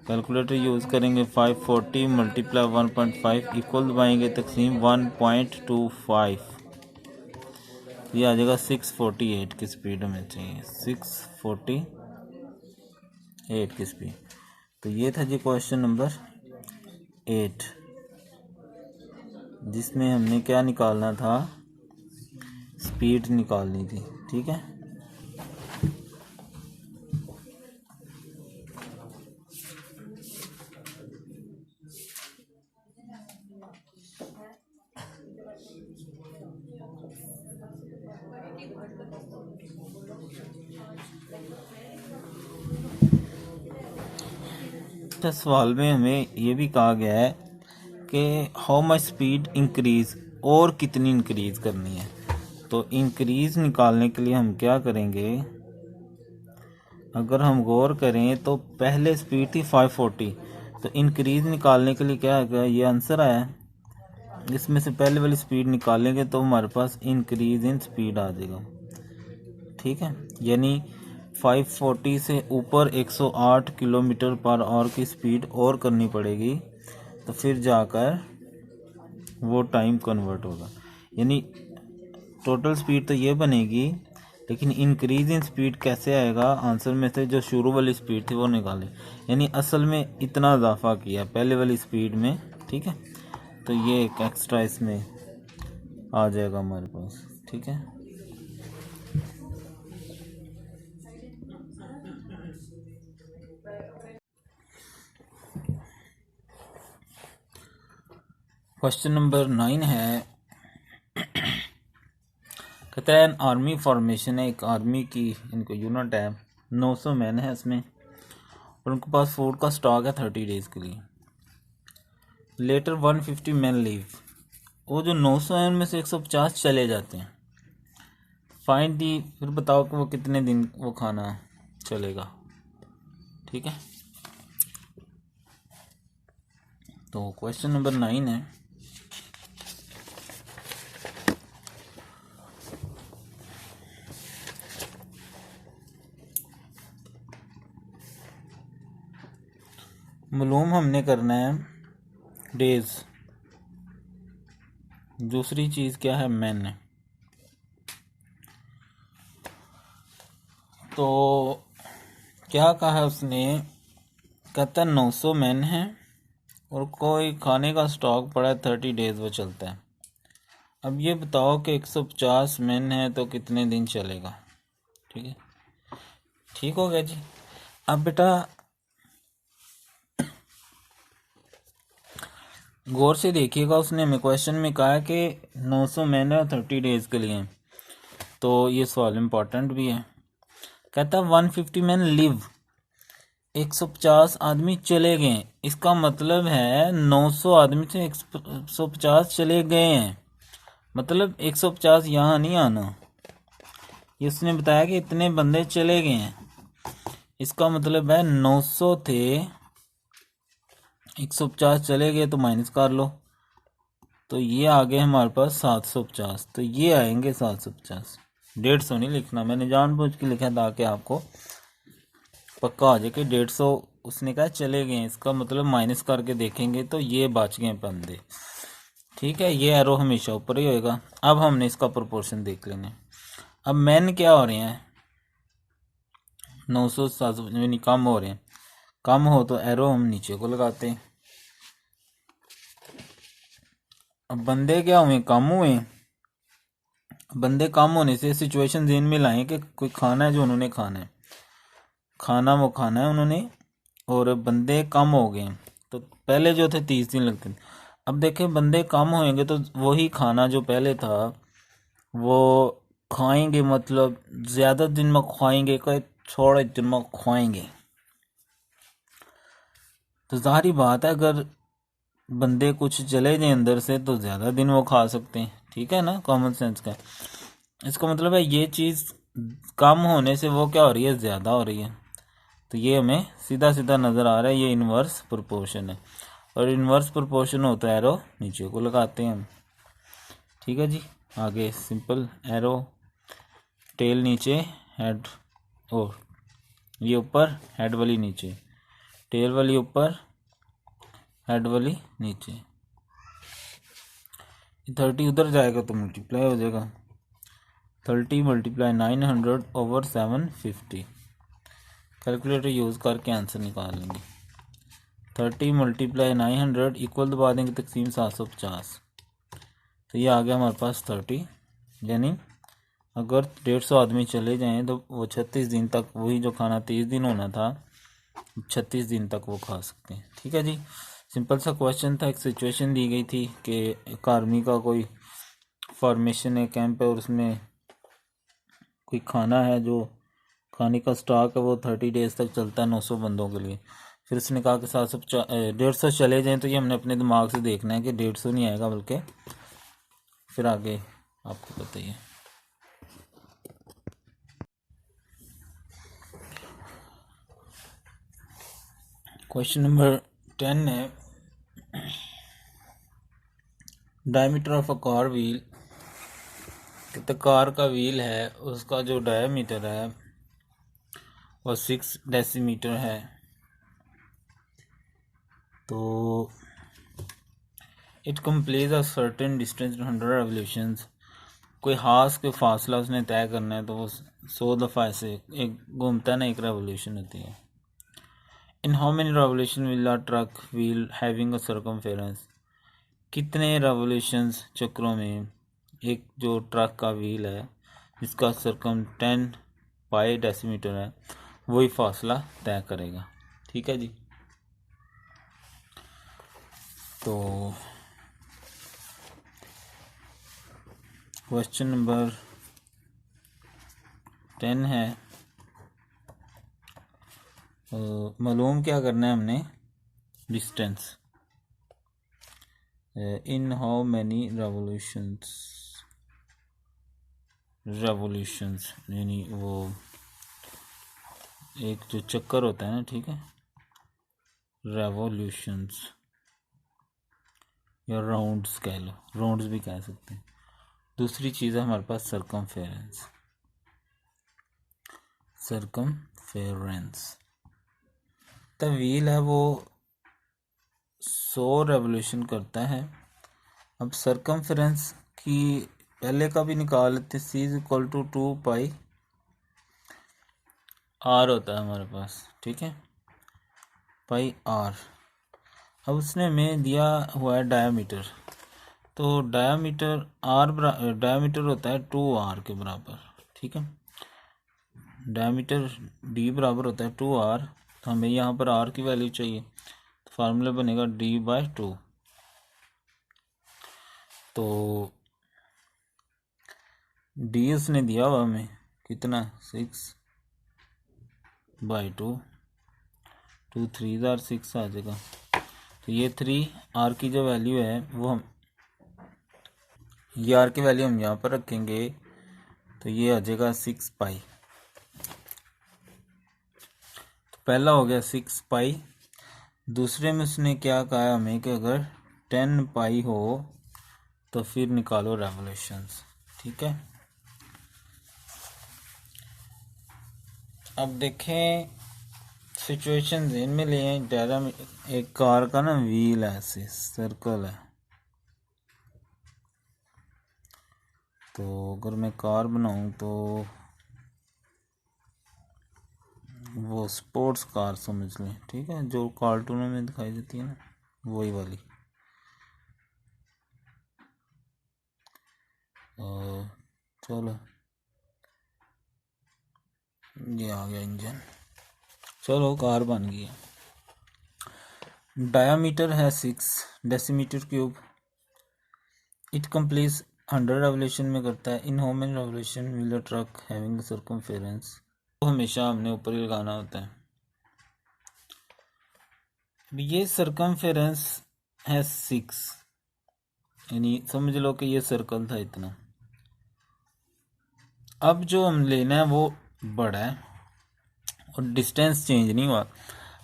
कैलकुलेटर यूज़ करेंगे, 540 मल्टीप्लाई 1.5 इक्वल दबाएंगे तकसीम 1.25, ये आ जाएगा 648 की स्पीड हमें चाहिए, 648 की स्पीड। तो ये था जी क्वेश्चन नंबर 8, जिसमें हमने क्या निकालना था, स्पीड निकालनी थी। ठीक है, सवाल में हमें ये भी कहा गया है कि हाउ मच स्पीड इंक्रीज, और कितनी इंक्रीज करनी है। तो इंक्रीज निकालने के लिए हम क्या करेंगे, अगर हम गौर करें तो पहले स्पीड थी 540, तो इंक्रीज निकालने के लिए क्या है, ये आंसर आया। इसमें से पहले वाली स्पीड निकालेंगे तो हमारे पास इंक्रीज इन स्पीड आ जाएगा। ठीक है, यानी 540 से ऊपर 108 किलोमीटर पर आवर की स्पीड और करनी पड़ेगी, तो फिर जाकर वो टाइम कन्वर्ट होगा। यानी टोटल स्पीड तो ये बनेगी, लेकिन इंक्रीज इन स्पीड कैसे आएगा, आंसर में से जो शुरू वाली स्पीड थी वो निकालें। यानी असल में इतना इजाफा किया पहले वाली स्पीड में। ठीक है, तो ये एक एक्स्ट्रा इसमें आ जाएगा हमारे पास। ठीक है, क्वेश्चन नंबर 9 है, कहता है आर्मी फॉर्मेशन है, एक आर्मी की इनको यूनिट है, 900 मैन है इसमें, और उनके पास फूड का स्टॉक है 30 डेज़ के लिए। लेटर 150 मैन लीव, वो जो 900 है उनमें से 150 चले जाते हैं। फाइंड दी, फिर बताओ कि वो कितने दिन वो खाना चलेगा। ठीक है, तो क्वेश्चन नंबर 9 है, मालूम हमने करना है डेज, दूसरी चीज़ क्या है, मैन। तो क्या कहा उसने, कहता है 900 मैन है और कोई खाने का स्टॉक पड़ा है 30 डेज वो चलता है। अब ये बताओ कि 150 मैन है तो कितने दिन चलेगा। ठीक है, ठीक हो गया जी। अब बेटा गौर से देखिएगा, उसने हमें क्वेश्चन में कहा है कि 900 मैन है 30 डेज़ के लिए, तो ये सवाल इम्पोर्टेंट भी है। कहता है 150 मैन लिव, 150 आदमी चले गए, इसका मतलब है 900 आदमी से 150 चले गए हैं, मतलब 150 यहाँ नहीं आना। ये उसने बताया कि इतने बंदे चले गए हैं, इसका मतलब है 900 थे, 150 चले गए तो माइनस कर लो, तो ये आ गए हमारे पास 750, तो ये आएंगे 750। 150 नहीं लिखना, मैंने जानबूझ के लिखा ताकि आपको पक्का हो जाए कि 150 उसने कहा चले गए, इसका मतलब माइनस करके देखेंगे तो ये बच गए बंदे। ठीक है, ये एरो हमेशा ऊपर ही होएगा। अब हमने इसका प्रोपोर्शन देख लेंगे। अब मैन क्या हो रहे हैं, 900 700 यानी कम हो रहे हैं, कम हो तो एरो हम नीचे को लगाते हैं। अब बंदे क्या हुए, कम हुए। बंदे कम होने से सिचुएशन ज़हन में लाएं कि कोई खाना है जो उन्होंने खाना है, खाना वो खाना है उन्होंने, और बंदे कम हो गए। तो पहले जो थे 30 दिन लगते थे, अब देखें बंदे कम होंगे तो वही खाना जो पहले था वो खाएंगे मतलब ज़्यादा दिन में खाएंगे का थोड़े दिन में खाएंगे। तो ज़ाहिर बात है अगर बंदे कुछ चले जाए अंदर से तो ज़्यादा दिन वो खा सकते हैं, ठीक है ना, कॉमन सेंस का। इसका मतलब है ये चीज़ कम होने से वो क्या हो रही है, ज़्यादा हो रही है। तो ये हमें सीधा सीधा नज़र आ रहा है, ये इन्वर्स प्रोपोर्शन है। और इन्वर्स प्रोपोर्शन होता है एरो नीचे को लगाते हैं हम, ठीक है जी। आगे सिंपल एरो, टेल नीचे, हेड ओ ये ऊपर, हेड वाली नीचे, टेल वाली ऊपर, हेड वाली नीचे। 30 उधर जाएगा तो मल्टीप्लाई हो जाएगा। 30 मल्टीप्लाई 900/750। कैलकुलेटर यूज़ करके आंसर निकाल लेंगे। 30 मल्टीप्लाई 900 इक्वल दबा देंगे तकसीम 750। तो ये आ गया हमारे पास 30, यानी अगर 150 आदमी चले जाएं तो वो 36 दिन तक वही जो खाना 30 दिन होना था 36 दिन तक वो खा सकते हैं, ठीक है जी। सिंपल सा क्वेश्चन था। एक सिचुएशन दी गई थी कि एक आर्मी का कोई फॉर्मेशन है, कैंप है, और उसमें कोई खाना है जो खाने का स्टॉक है वो 30 डेज तक चलता है 900 बंदों के लिए। फिर उसने कहा कि 150 चले जाएं। तो ये हमने अपने दिमाग से देखना है कि 150 नहीं आएगा, बल्कि फिर आगे आपको बताइए। क्वेश्चन नंबर 10 है, diameter of a car wheel. तो कार का व्हील है उसका जो डायमीटर है वो 6 डेसीमीटर है। तो it complete a certain distance 100 revolutions. कोई हाथ के फासला उसने तय करना है तो वो 100 दफ़ा ऐसे एक घूमता है ना, एक रेवोल्यूशन होती है। In how many revolution will a truck wheel having a circumference. कितने रेवोल्यूशंस चक्रों में एक जो ट्रक का व्हील है जिसका सरकम 10 पाई डेसीमीटर है वही फासला तय करेगा, ठीक है जी। तो क्वेश्चन नंबर 10 है, मालूम क्या करना है हमने, distance in how many revolutions यानी वो एक जो चक्कर होता है ना, ठीक है, रेवोल्यूशंस या राउंड्स कह लो, राउंड्स भी कह सकते हैं। दूसरी चीज़ है हमारे पास सरकमफेरेंस। तो व्हील है वो 100 रेवोल्यूशन करता है। अब सरकमफेरेंस की पहले का भी निकाल लेते, C = 2 पाई R होता है हमारे पास, ठीक है, पाई R। अब उसने हमें दिया हुआ है डायामीटर, तो डायामीटर डायामीटर होता है 2R के बराबर, ठीक है। डायामीटर D बराबर होता है 2R। तो हमें यहाँ पर R की वैल्यू चाहिए, तो फार्मूला बनेगा D/2। तो D उसने दिया हुआ हमें कितना, 6/2, 2 3 6 आ जाएगा। तो ये 3R की जो वैल्यू है वो हम ये R की वैल्यू हम यहाँ पर रखेंगे तो ये आ जाएगा 6 पाई। तो पहला हो गया 6 पाई। दूसरे में उसने क्या कहा हमें कि अगर 10 पाई हो तो फिर निकालो रेवोल्यूशंस, ठीक है। अब देखें सिचुएशन ज़हन में ले आए। एक कार का ना व्हील है, ऐसे सर्कल है। तो अगर मैं कार बनाऊं तो वो स्पोर्ट्स कार समझ लें, ठीक है, जो कार्टूनों में दिखाई देती है ना, वही वाली। चलो ये आ गया इंजन, चलो कार बन गई है। डायामीटर है 6 decimetre cube. It complete 100 revolution में करता है। In how many revolution will the truck having circumference, तो हमेशा हमने ऊपर ही लगाना होता है। ये सर्कमफेरेंस है 6, यानी समझ लो कि ये सर्कल था इतना। अब जो हम लेना है वो बड़ा है और डिस्टेंस चेंज नहीं हुआ।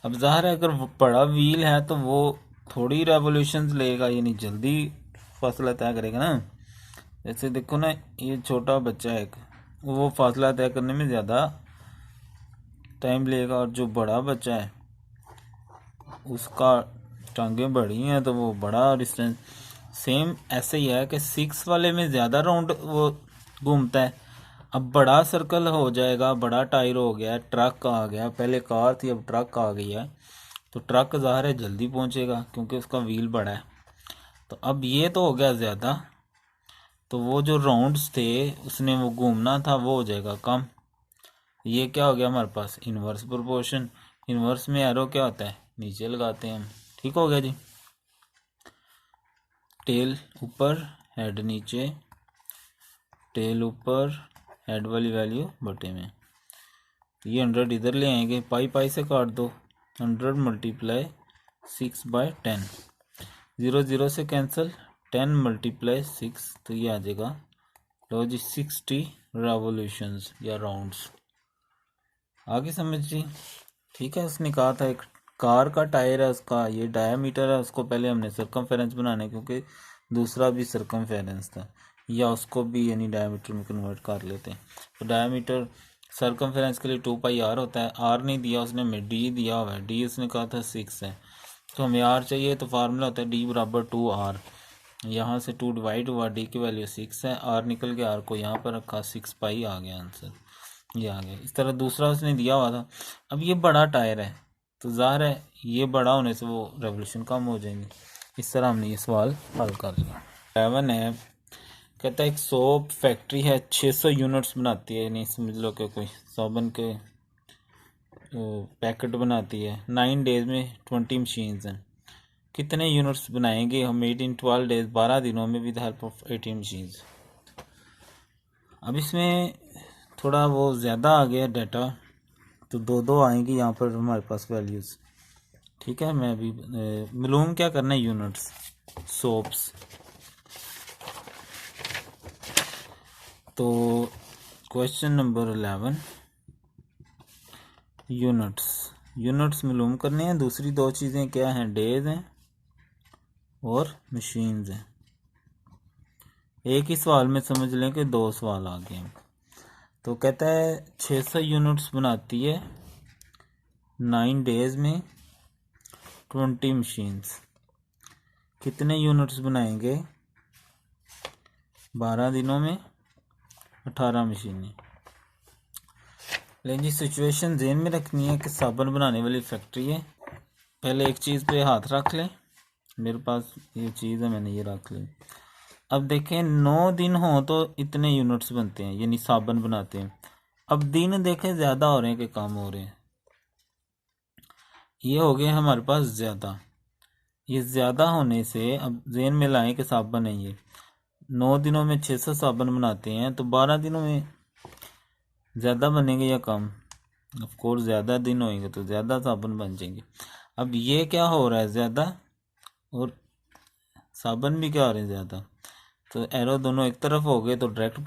अब ज़ाहिर है अगर वो बड़ा व्हील है तो वो थोड़ी रेवोल्यूशंस लेगा, यानी जल्दी फासला तय करेगा ना। जैसे देखो ना, ये छोटा बच्चा है एक, वो फासला तय करने में ज़्यादा टाइम लेगा, और जो बड़ा बच्चा है उसका टांगें बड़ी हैं तो वो बड़ा डिस्टेंस। सेम ऐसे ही है कि 6 वाले में ज़्यादा राउंड वो घूमता है। अब बड़ा सर्कल हो जाएगा, बड़ा टायर हो गया, ट्रक आ गया, पहले कार थी अब ट्रक आ गई है, तो ट्रक ज़ाहिर है जल्दी पहुंचेगा क्योंकि उसका व्हील बड़ा है। तो अब ये तो हो गया ज़्यादा, तो वो जो राउंड्स थे उसने वो घूमना था वो हो जाएगा कम। ये क्या हो गया हमारे पास, इन्वर्स प्रोपोर्शन। इन्वर्स में एरो क्या होता है, नीचे लगाते हैं हम। ठीक हो गया जी। टेल ऊपर हेड नीचे, टेल ऊपर हेड वाली वैल्यू बटे में। ये 100 इधर ले आएंगे, पाई पाई से काट दो। 100 मल्टीप्लाई 6/10, 0 0 से कैंसिल, 10 मल्टीप्लाई 6, तो ये आ जाएगा लो जी 60 रेवोल्यूशंस या राउंड्स। आगे समझ जी। ठीक है, उसने कहा था एक कार का टायर है, उसका ये डायामीटर है, उसको पहले हमने सर्कमफेरेंस बनाना है क्योंकि दूसरा भी सर्कमफेरेंस था, या उसको भी यानी डायामीटर में कन्वर्ट कर लेते हैं। तो डायामीटर सर्कमफेरेंस के लिए 2πr होता है। आर नहीं दिया उसने, हमें डी दिया हुआ है। डी उसने कहा था 6 है, तो हमें आर चाहिए, तो फार्मूला होता है डी बराबर 2r। यहाँ से 2 डिवाइड हुआ, डी की वैल्यू 6 है, आर निकल के आर को यहाँ पर रखा, 6π आ गया आंसर, ये आ गया। इस तरह दूसरा उसने दिया हुआ था। अब ये बड़ा टायर है तो ज़ाहिर है ये बड़ा होने से वो रेवोल्यूशन कम हो जाएंगे। इस तरह हमने ये सवाल हल कर लिया। 7 है, कहता है एक सोप फैक्ट्री है, 600 यूनिट्स बनाती है, नहीं समझ लो कि कोई साबुन के पैकेट बनाती है। 9 डेज में 20 मशीन्स हैं, कितने यूनिट्स बनाएंगे हम मेड इन 12 डेज, 12 दिनों में विद हेल्प ऑफ 18 मशीन्स। अब इसमें थोड़ा वो ज़्यादा आ गया डाटा, तो दो आएंगी यहाँ पर हमारे पास वैल्यूज़। ठीक है, मैं अभी मालूम क्या करना है, यूनिट्स सोप्स। तो क्वेश्चन नंबर 11, यूनिट्स मालूम करने हैं। दूसरी दो चीज़ें क्या हैं, डेज हैं और मशीन्स हैं। एक ही सवाल में समझ लें कि 2 सवाल आ गए हैं। तो कहता है 600 यूनिट्स बनाती है 9 डेज में 20 मशीन्स, कितने यूनिट्स बनाएंगे 12 दिनों में 18 मशीनें। लेकिन जी सिचुएशन जेन में रखनी है कि साबुन बनाने वाली फैक्ट्री है। पहले एक चीज़ पे हाथ रख लें, मेरे पास ये चीज़ है मैंने ये रख ली। अब देखें 9 दिन हो तो इतने यूनिट्स बनते हैं, यानी साबुन बनाते हैं। अब दिन देखें ज़्यादा हो रहे हैं कि कम हो रहे हैं, ये हो गए हमारे पास ज़्यादा। ये ज़्यादा होने से अब जेन में लाएं कि साबुन है ये 9 दिनों में 600 साबुन बनाते हैं, तो 12 दिनों में ज़्यादा बनेंगे या कम। ऑफ कोर्स ज़्यादा दिन होंगे तो ज़्यादा साबुन बन जाएंगे। अब ये क्या हो रहा है, ज़्यादा, और साबुन भी क्या हो रहे हैं ज़्यादा, तो एरो दोनों एक तरफ हो गए, तो डायरेक्ट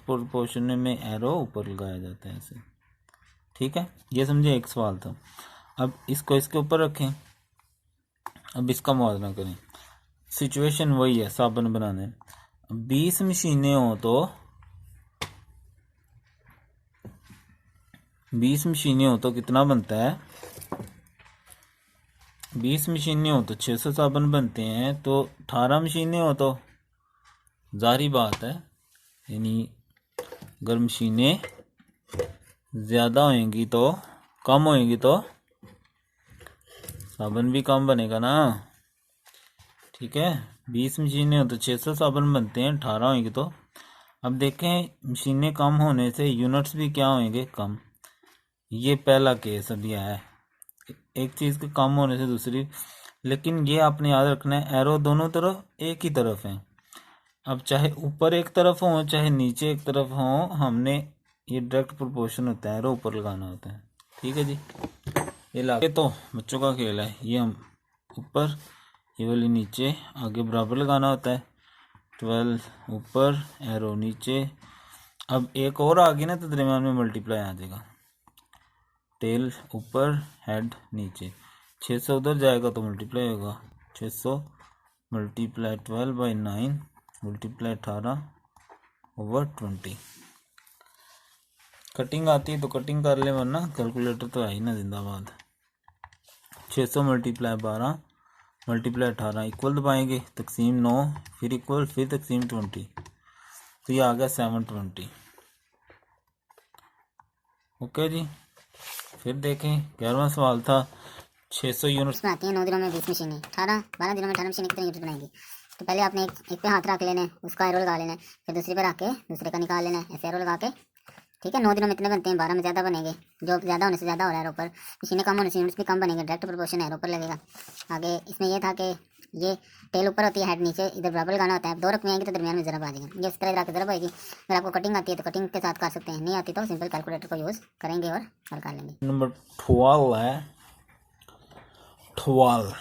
प्रोपोर्शन में एरो ऊपर लगाया जाता है ऐसे। ठीक है, ये समझे, एक सवाल था। अब इसको इसके ऊपर रखें, अब इसका मुआवजा करें। सिचुएशन वही है, साबुन बनाने। 20 मशीनें हो तो 20 मशीनें हो तो कितना बनता है, 20 मशीनें हो तो 600 साबुन बनते हैं। तो 18 मशीनें हो तो जारी बात है, यानी अगर मशीनें ज़्यादा होंगी तो कम होंगी तो साबुन भी कम बनेगा ना। ठीक है, 20 मशीनें हो तो 600 साबुन बनते हैं, 18 होंगी तो। अब देखें मशीनें कम होने से यूनिट्स भी क्या होंगे, कम। ये पहला केस अभी आया है, एक चीज़ के कम होने से दूसरी। लेकिन ये आपने याद रखना है, एरो दोनों तरफ एक ही तरफ है, अब चाहे ऊपर एक तरफ हो चाहे नीचे एक तरफ हो, हमने ये डायरेक्ट प्रोपोर्शन होता है, एरो ऊपर लगाना होता है। ठीक है जी, ये लाके तो बच्चों का खेल है। ये हम ऊपर, ये वाली नीचे, आगे बराबर लगाना होता है। 12 ऊपर, एरो नीचे। अब एक और आ गई ना तो दरमियान में मल्टीप्लाई आ जाएगा। टेल ऊपर, हेड नीचे। 600 उधर जाएगा तो मल्टीप्लाई होगा। 600 मल्टीप्लाई 12/9 मल्टीप्लाई 18/20। कटिंग आती है तो कटिंग कर ले, वरना कैलकुलेटर तो है ही ना जिंदाबाद। 600 मल्टीप्लाई 12 मल्टीप्लाई 18 इक्वल दबाएंगे, तकसीम 9, फिर इक्वल, फिर तकसीम 20, तो ये आ गया 720। ओके जी, फिर देखें 11वां सवाल था 600 यूनिट इसमें आती है 9 दिनों में 20 मशीनें, 12 दिनों में 18 मशीनें कितने यूनिट बनाएंगी। तो पहले आपने एक पे हाथ रख लेना है, उसका एरो लगा लेना है, फिर दूसरे पे रख के दूसरे का निकाल लेना है, ऐसे एरो लगा के। ठीक है, 9 दिनों में इतने बनते हैं, 12 में ज़्यादा बनेंगे। जो ज़्यादा होने से ज़्यादा हो रहा है एरो पर, मशीनें कम होने से यूनिट्स भी कम बनेंगे, डायरेक्ट प्रोपोर्शन एरो पर लगेगा। आगे इसमें यह था कि ये टेल ऊपर होती है, हेड नीचे, इधर बराबर लगाना होता है। 2 रकमें आएंगी तो दरमियान में ज़रब आ जाएगा, ये इस तरह रख ज़रब आएगी। अगर आपको कटिंग आती है तो कटिंग के साथ कर सकते हैं, नहीं आती तो सिंपल कैलकुलेटर को यूज़ करेंगे और हल कर लेंगे। नंबर 12 है 12।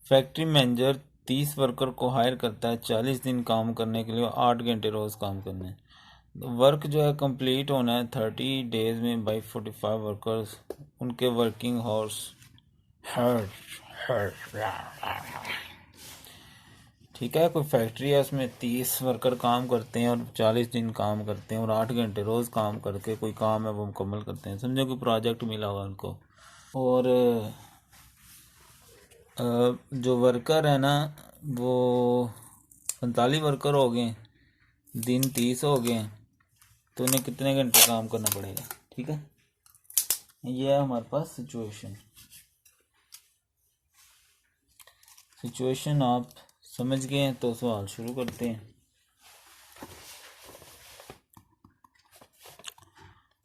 फैक्ट्री मैनेजर 30 वर्कर को हायर करता है 40 दिन काम करने के लिए, 8 घंटे रोज़ काम करने हैं। वर्क जो है कंप्लीट होना है 30 डेज में बाई 45 वर्कर्स। उनके वर्किंग हॉर्स ठीक है, कोई फैक्ट्री है उसमें 30 वर्कर काम करते हैं और 40 दिन काम करते हैं और 8 घंटे रोज़ काम करके कोई काम है वो मुकम्मल करते हैं। समझो कि प्रोजेक्ट मिला हुआ उनको, और जो वर्कर है ना वो 45 वर्कर हो गए, दिन 30 हो गए, तो उन्हें कितने घंटे काम करना पड़ेगा। ठीक है, ये है हमारे पास सिचुएशन आप समझ गए हैं तो सवाल शुरू करते हैं।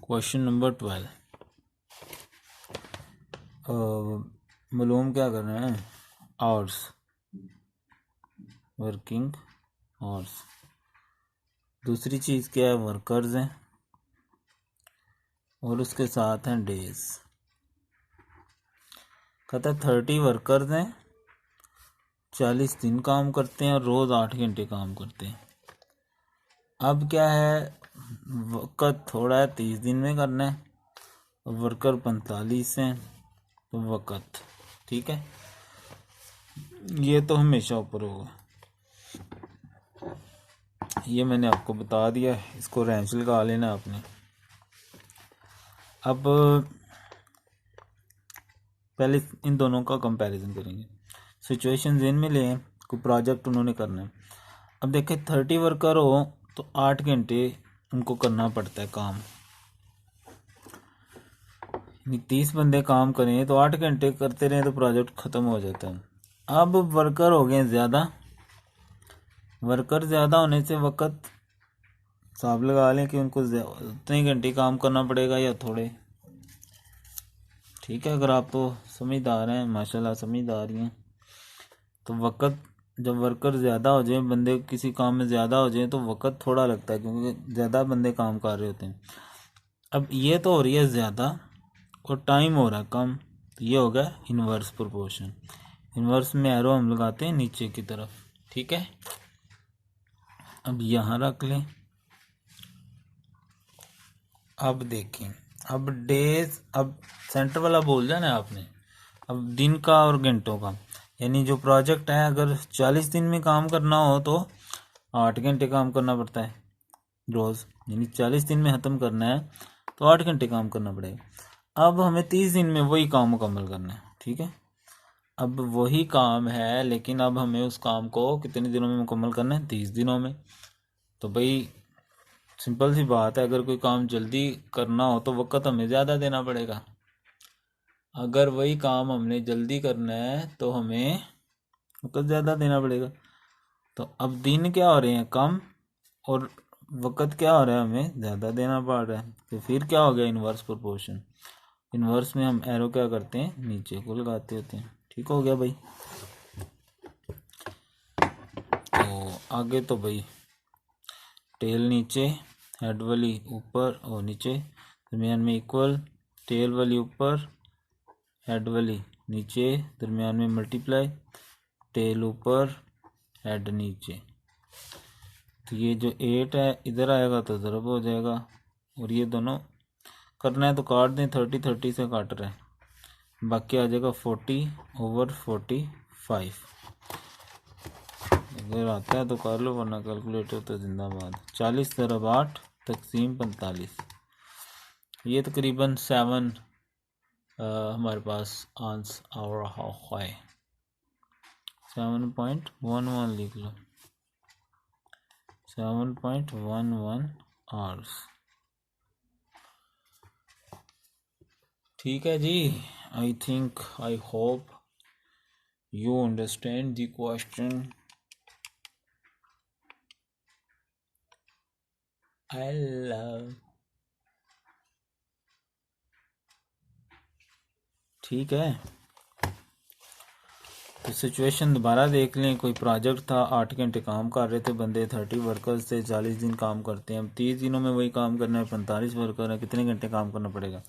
Question number 12। मालूम क्या करना है, आवर्स, वर्किंग आवर्स। दूसरी चीज़ क्या है, वर्कर्स हैं, और उसके साथ हैं डेज। कहता है 30 वर्कर्स हैं, 40 दिन काम करते हैं और रोज़ 8 घंटे काम करते हैं। अब क्या है, वक़्त थोड़ा है, 30 दिन में करना है, और वर्कर 45 हैं, तो वक़्त ठीक है, ये तो हमेशा ऊपर होगा। ये मैंने आपको बता दिया, इसको रेंज लगा लेना आपने। अब पहले इन दोनों का कंपैरिजन करेंगे। सिचुएशन जेन में लें, कोई प्रोजेक्ट उन्होंने करना है। अब देखें 30 वर्कर हो तो 8 घंटे उनको करना पड़ता है काम, 30 बंदे काम करें तो 8 घंटे करते रहें तो प्रोजेक्ट ख़त्म हो जाता है। अब वर्कर हो गए ज़्यादा, वर्कर ज़्यादा होने से वक़्त हिसाब लगा लें कि उनको उतने घंटे काम करना पड़ेगा या थोड़े। ठीक है, अगर आप तो समझदार हैं, माशाल्लाह समझदार ही हैं, तो वक़्त जब वर्कर ज़्यादा हो जाए, बंदे किसी काम में ज़्यादा हो जाए तो वक़्त थोड़ा लगता है क्योंकि ज़्यादा बंदे काम कर रहे होते हैं। अब ये तो हो रही है ज़्यादा और टाइम हो रहा है कम, तो ये हो गया इन्वर्स प्रोपोर्शन। इन्वर्स में एरो हम लगाते हैं नीचे की तरफ। ठीक है, अब यहाँ रख लें। अब देखें, अब डेज, अब सेंटर वाला बोल जाना आपने, अब दिन का और घंटों का, यानी जो प्रोजेक्ट है अगर 40 दिन में काम करना हो तो 8 घंटे काम करना पड़ता है रोज़, यानी 40 दिन में ख़त्म करना है तो 8 घंटे काम करना पड़ेगा। अब हमें 30 दिन में वही काम मुकम्मल करना है। ठीक है, अब वही काम है लेकिन अब हमें उस काम को कितने दिनों में मुकम्मल करना है, 30 दिनों में। तो भाई सिंपल सी बात है, अगर कोई काम जल्दी करना हो तो वक़्त हमें ज़्यादा देना पड़ेगा। अगर वही काम हमने जल्दी करना है तो हमें वक़्त ज़्यादा देना पड़ेगा। तो अब दिन क्या हो रहे हैं कम और वक़्त क्या हो रहा है हमें ज़्यादा देना पड़ रहा है, तो फिर क्या हो गया इन्वर्स प्रोपोर्शन। इन्वर्स में हम एरो क्या करते हैं, नीचे को लगाते होते हैं। ठीक हो गया भाई। तो आगे तो भाई टेल नीचे, हेड वाली ऊपर और नीचे, दरमियान में इक्वल, टेल वाली ऊपर, हेड वाली नीचे, दरमियान में मल्टीप्लाई, टेल ऊपर, हेड नीचे। तो ये जो 8 है इधर आएगा तो ज़रब हो जाएगा, और ये दोनों करना है तो काट दें, 30 30 से काट रहे हैं, बाकी आ जाएगा 40/45। अगर आता है तो कर लो, वरना कैलकुलेटर तो जिंदाबाद। 40 × 8 तकसीम 45, ये तकरीबन 7 हमारे पास आंसर आ रहा है। 7.11 लिख लो, 7.11 आवर्स। ठीक है जी, I think, I hope you understand the question. I love. ठीक है, तो सिचुएशन दोबारा देख लें। कोई प्रोजेक्ट था, 8 घंटे काम कर रहे थे बंदे, 30 वर्कर्स थे, 40 दिन काम करते हैं। अब 30 दिनों में वही काम करना है, 45 वर्कर है, कितने घंटे काम करना पड़ेगा।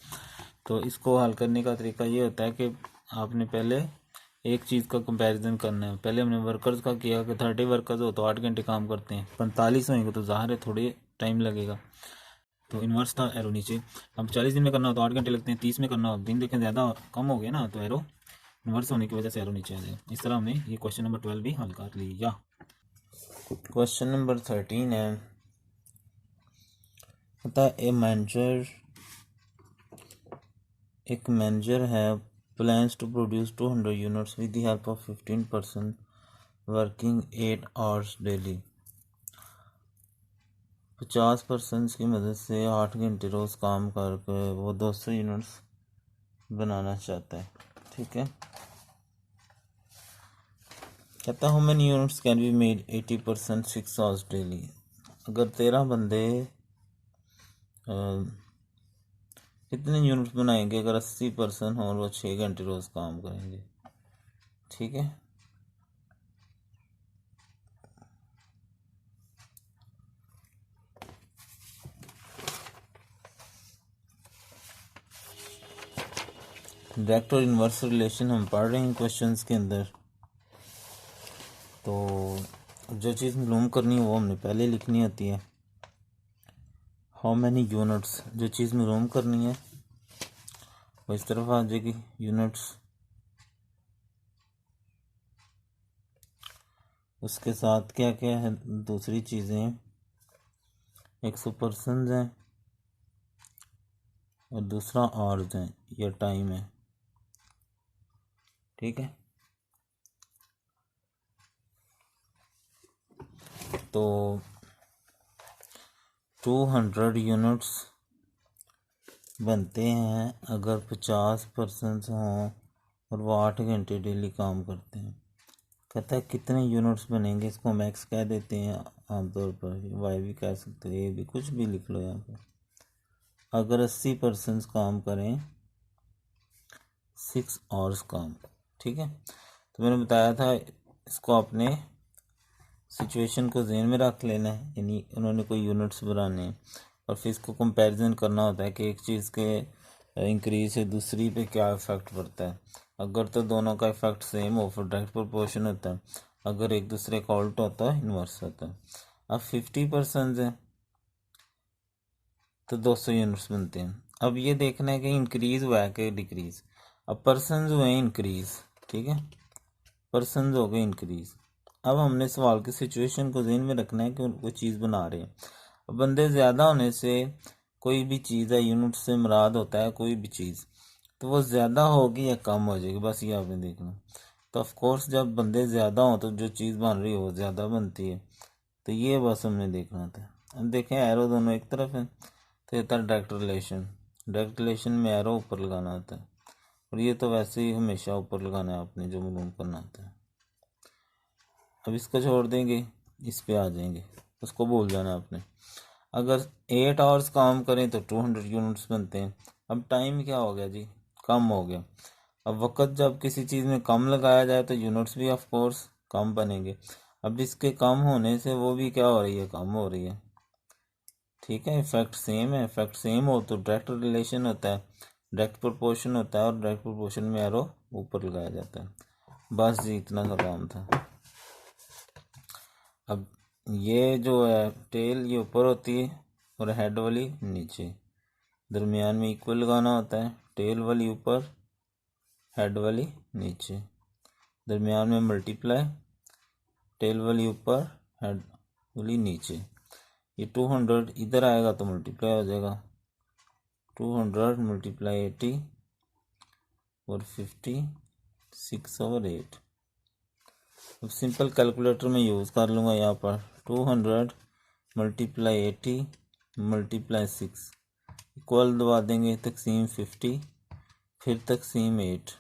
तो इसको हल करने का तरीका ये होता है कि आपने पहले एक चीज़ का कंपैरिजन करना है। पहले हमने वर्कर्स का किया कि 30 वर्कर्स हो तो 8 घंटे काम करते हैं, 45 होंगे तो ज़ाहिर है थोड़ी टाइम लगेगा, तो इन्वर्स था एरो नीचे। अब 40 दिन में करना हो तो 8 घंटे लगते हैं, 30 में करना हो, दिन देखें ज़्यादा कम हो गया ना, तो एरो इन्वर्स होने की वजह से एरो नीचे आ जाएगा। इस तरह हमने ये क्वेश्चन नंबर 12 भी हल कर लिया। क्वेश्चन नंबर 13 है, पता ए मैनेजर, एक मैनेजर है, plans to produce 200 units with the help of 15 person working 8 hours daily. 50 person की मदद से 8 घंटे रोज़ काम करके वो 200 यूनिट्स बनाना चाहता है। ठीक है, कहता how many units can be made 80% 6 hours daily. अगर 13 बंदे कितने यूनिट्स बनाएंगे अगर 80% हो और वो 6 घंटे रोज़ काम करेंगे। ठीक है, डायरेक्ट और इन्वर्स रिलेशन हम पढ़ रहे हैं क्वेश्चंस के अंदर। तो जो चीज़ मालूम करनी है वो हमने पहले लिखनी होती है। हाउ मैनी यूनिट्स, जो चीज़ मालूम करनी है वो इस तरफ आ जाएगी, यूनिट्स। उसके साथ क्या क्या है दूसरी चीज़ें, 100 पर्सन हैं और दूसरा आवर्स हैं या टाइम है। ठीक है, तो 200 यूनिट्स बनते हैं अगर 50 पर्सन हों और वो 8 घंटे डेली काम करते हैं। कहता है कितने यूनिट्स बनेंगे, इसको हम एक्स कह देते हैं आमतौर पर, वाई भी कह सकते हो, ए भी, कुछ भी लिख लो यहाँ पर। अगर 80 पर्सन काम करें 6 आवर्स काम। ठीक है, तो मैंने बताया था इसको आपने सिचुएशन को ज़हन में रख लेना है, यानी उन्होंने कोई यूनिट्स बनाने हैं और फिर इसको कंपैरिजन करना होता है कि एक चीज़ के इंक्रीज से दूसरी पे क्या इफ़ेक्ट पड़ता है। अगर तो दोनों का इफ़ेक्ट सेम हो फिर डायरेक्ट प्रोपोर्शन होता है, अगर एक दूसरे का उल्टा होता है इन्वर्स होता है। अब 50% है तो 200 यूनिट्स बनते हैं। अब ये देखना है कि इंक्रीज हुआ है कि डिक्रीज। अब पर्सन हुए इंक्रीज, ठीक है, पर्सन हो गए इंक्रीज। अब हमने सवाल की सिचुएशन को ज़हन में रखना है कि वो चीज़ बना रहे हैं। अब बंदे ज़्यादा होने से कोई भी चीज़ है, यूनिट से मुराद होता है कोई भी चीज़, तो वो ज़्यादा होगी या कम हो जाएगी, बस ये आपने देखना। तो ऑफ कोर्स जब बंदे ज़्यादा हों तो जो चीज़ बन रही है वो ज़्यादा बनती है, तो ये बस हमने देखना था। अब देखें एरो दोनों एक तरफ है तो ये था डायरेक्ट रिलेशन। डायरेक्ट रिलेशन में एरो ऊपर लगाना होता है और ये तो वैसे ही हमेशा ऊपर लगाना है आपने जो मालूम करना होता है। अब इसको छोड़ देंगे, इस पे आ जाएंगे, उसको भूल जाना आपने। अगर 8 आवर्स काम करें तो 200 यूनिट्स बनते हैं। अब टाइम क्या हो गया जी, कम हो गया। अब वक़्त जब किसी चीज़ में कम लगाया जाए तो यूनिट्स भी ऑफ कोर्स कम बनेंगे। अब इसके कम होने से वो भी क्या हो रही है, कम हो रही है। ठीक है, इफेक्ट सेम है। इफेक्ट सेम हो तो डायरेक्ट रिलेशन होता है, डायरेक्ट प्रोपोर्शन होता है, और डायरेक्ट प्रोपोर्शन में एरो ऊपर लगाया जाता है। बस जी इतना सा काम था। अब ये जो है टेल ये ऊपर होती है और हेड वाली नीचे, दरमियान में इक्वल लगाना होता है। टेल वाली ऊपर, हेड वाली नीचे, दरमियान में मल्टीप्लाई, टेल वाली ऊपर, हेड वाली नीचे। ये 200 इधर आएगा तो मल्टीप्लाई हो जाएगा, 200 मल्टीप्लाई 80 और 56/8। अब सिंपल कैलकुलेटर में यूज़ कर लूँगा यहाँ पर। 200 मल्टीप्लाई 80 मल्टीप्लाई 6 इक्वल दबा देंगे, तकसीम 50, फिर तकसीम 8,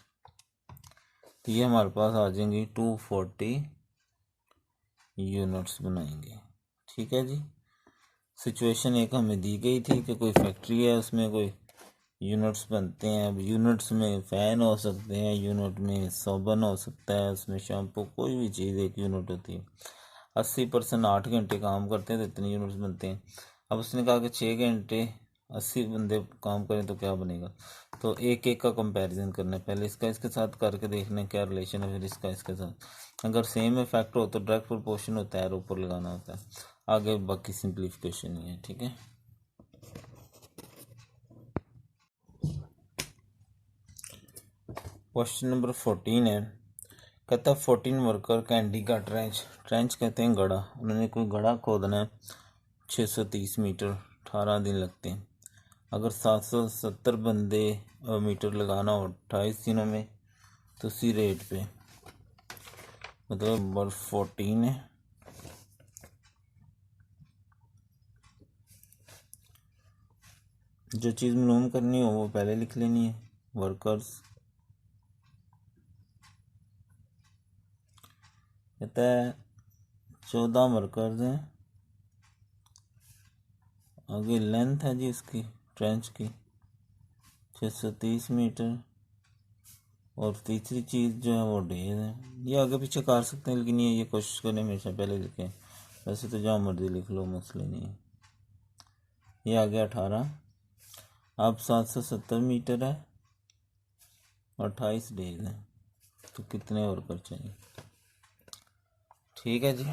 तो ये हमारे पास आ जाएंगी 240 यूनिट्स बनाएंगे। ठीक है जी। सिचुएशन एक हमें दी गई थी कि कोई फैक्ट्री है, उसमें कोई यूनिट्स बनते हैं। अब यूनिट्स में फ़ैन हो सकते हैं, यूनिट में साबुन हो सकता है, उसमें शैम्पू, कोई भी चीज़ एक यूनिट होती है। 80% 8 घंटे काम करते हैं तो इतने यूनिट्स बनते हैं। अब उसने कहा कि 6 घंटे 80 बंदे काम करें तो क्या बनेगा। तो एक एक का कंपैरिजन करना है, पहले इसका इसके साथ करके देखना है क्या रिलेशन है, फिर इसका इसके साथ। अगर सेम इफेक्ट हो तो डायरेक्ट प्रोपोर्शन होता है, ऊपर लगाना होता है। आगे बाकी सिंप्लीफिकेशन ही है। ठीक है, क्वेश्चन नंबर 14 है। कहता 14 worker can dig a trench. Trench कहते हैं गड़ा। उन्होंने कोई गड़ा खोदना है, 630 मीटर, 18 दिन लगते हैं। अगर 770 बंदे मीटर लगाना हो 28 दिनों में, तो उसी रेट पे, मतलब नंबर 14 है। जो चीज़ मालूम करनी हो वो पहले लिख लेनी है। वर्कर्स कहता है 14 वर्कर्स हैं। आगे लेंथ है जी उसकी ट्रेंच की 630 मीटर, और तीसरी चीज़ जो है वो डेज है। ये आगे पीछे कर सकते हैं, लेकिन ये कोशिश करें हमेशा पहले लिखें। वैसे तो जहाँ मर्जी लिख लो, मसले नहीं है। ये आ गया 18। अब 770 मीटर है और 28 डेज है, तो कितने वर्कर चाहिए। ठीक है जी,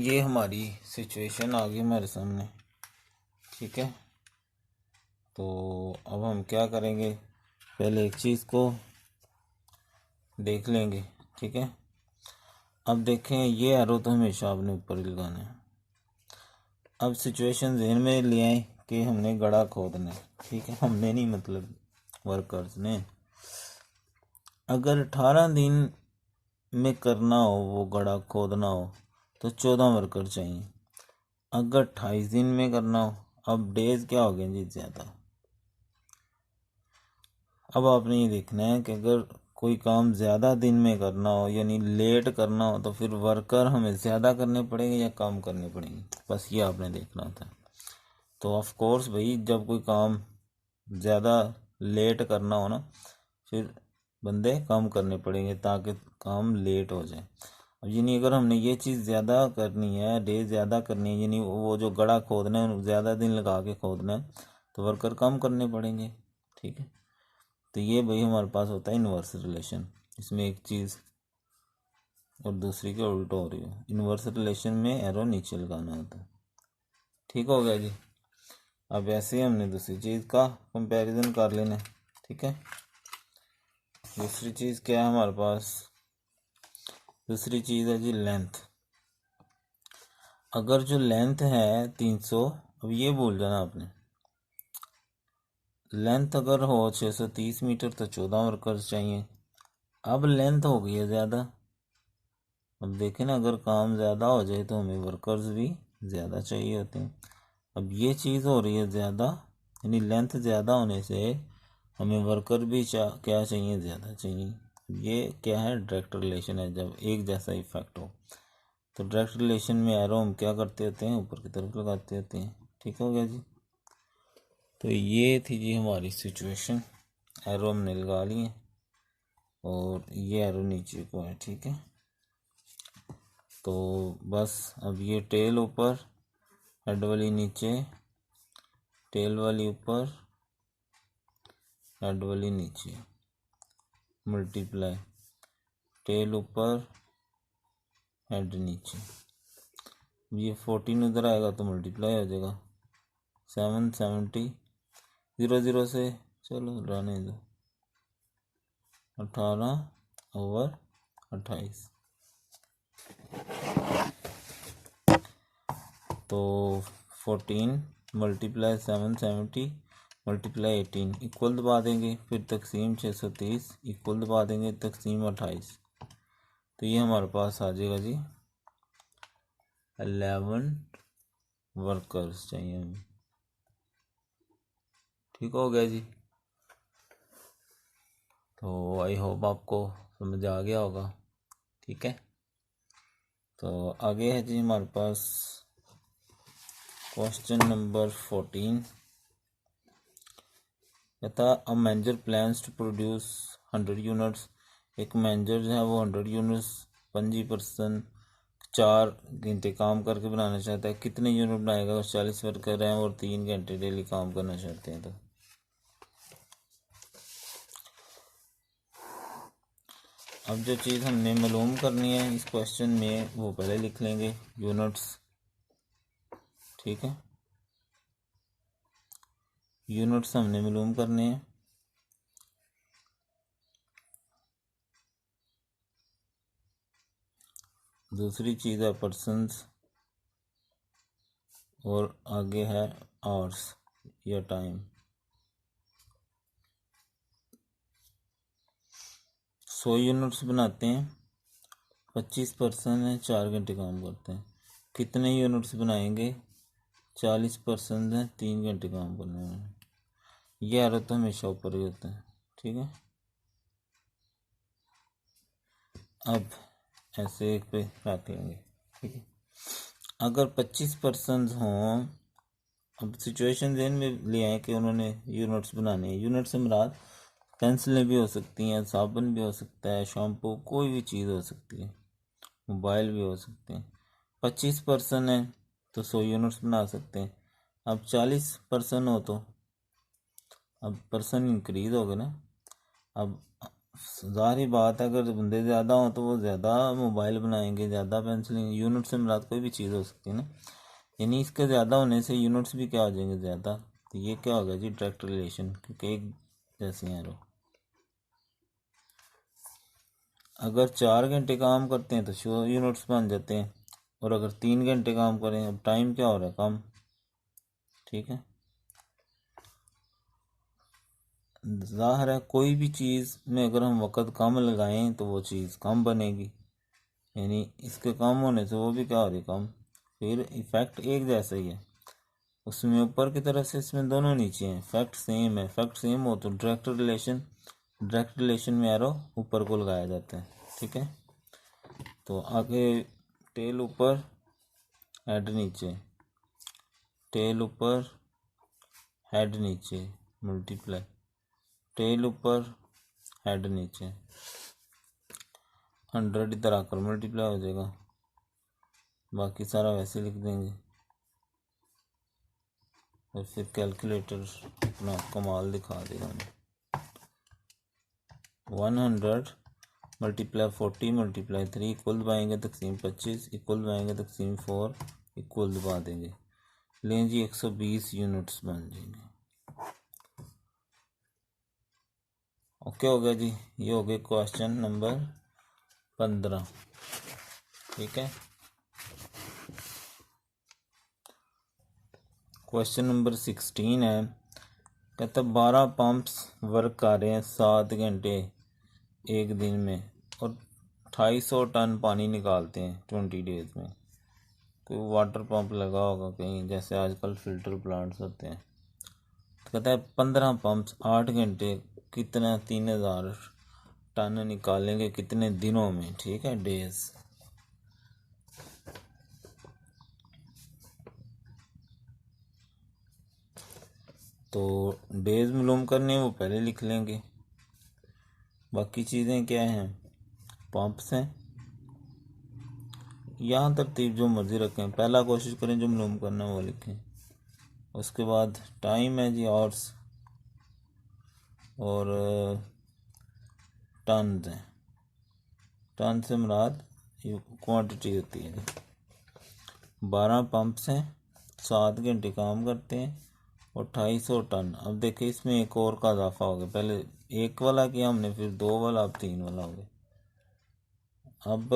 ये हमारी सिचुएशन आ गई हमारे सामने। ठीक है, तो अब हम क्या करेंगे, पहले एक चीज़ को देख लेंगे। ठीक है, अब देखें ये एरो तो हमेशा आपने ऊपर ही लगाना है। अब सिचुएशन जहन में ले आए कि हमने गड़ा खोदना है। ठीक है, हमने नहीं, मतलब वर्कर्स ने। अगर 18 दिन में करना हो, वो गड़ा खोदना हो, तो 14 वर्कर चाहिए। अगर 28 दिन में करना हो, अब डेज क्या हो गए जी, ज़्यादा। अब आपने ये देखना है कि अगर कोई काम ज़्यादा दिन में करना हो, यानी लेट करना हो, तो फिर वर्कर हमें ज़्यादा करने पड़ेंगे या कम करने पड़ेंगे, बस ये आपने देखना होता है। तो ऑफ कोर्स भाई, जब कोई काम ज़्यादा लेट करना हो ना, फिर बंदे कम करने पड़ेंगे ताकि काम लेट हो जाए। अब यानी अगर हमने ये चीज़ ज़्यादा करनी है, डे ज़्यादा करनी है, यानी वो जो गड़ा खोदना है ज़्यादा दिन लगा के खोदना है, तो वर्कर कम करने पड़ेंगे। ठीक है, तो ये भाई हमारे पास होता है इन्वर्स रिलेशन। इसमें एक चीज़ और दूसरी के उल्टा हो रही हो। इन्वर्स रिलेशन में एरो नीचे लगाना होता है। ठीक हो गया जी। अब ऐसे ही हमने दूसरी चीज़ का कंपैरिजन कर लेना है। ठीक है, दूसरी चीज़ क्या है हमारे पास, दूसरी चीज़ है जी लेंथ। अगर जो लेंथ है 300, अब ये भूल जाना आपने, लेंथ अगर हो 630 मीटर तो 14 वर्कर्स चाहिए। अब लेंथ हो गई है ज़्यादा। अब देखें ना, अगर काम ज़्यादा हो जाए तो हमें वर्कर्स भी ज़्यादा चाहिए होते हैं। अब ये चीज़ हो रही है ज़्यादा, यानी लेंथ ज़्यादा होने से हमें वर्कर भी क्या चाहिए, ज़्यादा चाहिए। ये क्या है, डायरेक्ट रिलेशन है। जब एक जैसा इफेक्ट हो तो डायरेक्ट रिलेशन में एरो हम क्या करते होते हैं, ऊपर की तरफ लगाते होते हैं। ठीक हो गया जी। तो ये थी जी हमारी सिचुएशन। एरो हमने लगा लिए और ये एरो नीचे को है। ठीक है, तो बस अब ये टेल ऊपर, हेड वाली नीचे, टेल वाली ऊपर, हेड वाली नीचे, मल्टीप्लाई, टेल ऊपर, हेड नीचे। ये 14 उधर आएगा तो मल्टीप्लाई हो जाएगा, 770, 0 से चलो रहने दो, 18/28। तो 14 मल्टीप्लाई 770 मल्टीप्लाई 18 इक्वल दबा देंगे, फिर तकसीम 630 इक्वल दबा देंगे, तकसीम 28। तो ये हमारे पास आ जाएगा जी 11 वर्कर्स चाहिए हमें। ठीक हो गया जी। तो आई होप आपको समझ आ गया होगा। ठीक है, तो आगे है जी हमारे पास क्वेश्चन नंबर 14। कहता a manager plans to produce 100 units. एक मैनेजर जो है वो 100 यूनिट्स 25% 4 घंटे काम करके बनाना चाहता है। कितने यूनिट बनाएगा? और 40 वर्कर हैं और 3 घंटे डेली काम करना चाहते हैं। तो अब जो चीज़ हमने मालूम करनी है इस क्वेश्चन में वो पहले लिख लेंगे, यूनिट्स। ठीक है, यूनिट्स हमने मालूम करने हैं। दूसरी चीज़ है पर्सन्स और आगे है आवर्स या टाइम। 100 यूनिट्स बनाते हैं, 25% है, 4 घंटे काम करते हैं। कितने यूनिट्स बनाएंगे? 40% है, 3 घंटे काम करने में। ये एरो तो हमेशा ऊपर ही होता है। ठीक है, अब ऐसे एक पे रख लेंगे। ठीक है, अगर 25% हों, अब सिचुएशन ध्यान में ले आए कि उन्होंने यूनिट्स बनाने हैं। यूनिट से मुराद पेंसिलें भी हो सकती हैं, साबुन भी हो सकता है, शैम्पू, कोई भी चीज़ हो सकती है, मोबाइल भी हो सकते हैं। 25% है तो 100 यूनिट्स बना सकते हैं। अब 40% हो तो अब पर्सन इंक्रीज हो गए ना। अब ज़ाहिर बात है अगर बंदे ज़्यादा हों तो वो ज़्यादा मोबाइल बनाएंगे, ज़्यादा पेंसिलें। यूनिट से मुराद कोई भी चीज़ हो सकती है ना, यानी इसके ज़्यादा होने से यूनिट्स भी क्या हो जाएंगे? ज़्यादा। तो ये क्या होगा जी? डायरेक्ट रिलेशन, क्योंकि एक जैसी हैं रो। अगर 4 घंटे काम करते हैं तो 100 यूनिट्स बन जाते हैं, और अगर 3 घंटे काम करें, अब टाइम क्या हो रहा है? कम। ठीक है, ज़ाहिर है कोई भी चीज़ में अगर हम वक़्त कम लगाएं तो वो चीज़ कम बनेगी, यानी इसके कम होने से वो भी क्या हो रही? कम। फिर इफ़ेक्ट एक जैसा ही है, उसमें ऊपर की तरफ से इसमें दोनों नीचे हैं, फैक्ट सेम है। फैक्ट सेम हो तो डायरेक्ट रिलेशन में एरो ऊपर को लगाया जाता है। ठीक है, तो आगे टेल ऊपर, हेड नीचे, टेल ऊपर, हेड नीचे, मल्टीप्लाई, टेल ऊपर, हेड नीचे, 100 इधर आकर मल्टीप्लाई हो जाएगा। बाकी सारा वैसे लिख देंगे और फिर कैलकुलेटर अपना कमाल दिखा देगा हमें। 100 मल्टीप्लाई 40 मल्टीप्लाई 3 इक्वल दबाएंगे तकसीम 25 इक्वल दबाएंगे तकसीम 4 इक्वल दबा देंगे। लें जी 120 यूनिट्स बन जाएंगे। ओके हो गया जी, ये हो गया क्वेश्चन नंबर 15। ठीक है, क्वेश्चन नंबर 16 है। कहता 12 पंप्स वर्क कर रहे हैं 7 घंटे एक दिन में और 250 टन पानी निकालते हैं 20 डेज में। कोई वाटर पंप लगा होगा कहीं, जैसे आजकल फिल्टर प्लांट्स होते हैं। तो कहता है 15 पंप्स 8 घंटे कितना 3000 टन निकालेंगे कितने दिनों में? ठीक है, डेज। तो डेज मालूम करने वो पहले लिख लेंगे। बाकी चीज़ें क्या हैं? पंप्स हैं, यहाँ तरतीब जो मर्ज़ी रखें, पहला कोशिश करें जो मालूम करना वो लिखें। उसके बाद टाइम है जी आवर्स और टन है। टन से मुराद ये क्वांटिटी होती है जी। 12 पंप्स हैं, 7 घंटे काम करते हैं और 250 टन। अब देखिए इसमें एक और का इजाफा हो गया, पहले एक वाला किया हमने, फिर 2 वाला, अब 3 वाला हो गया। अब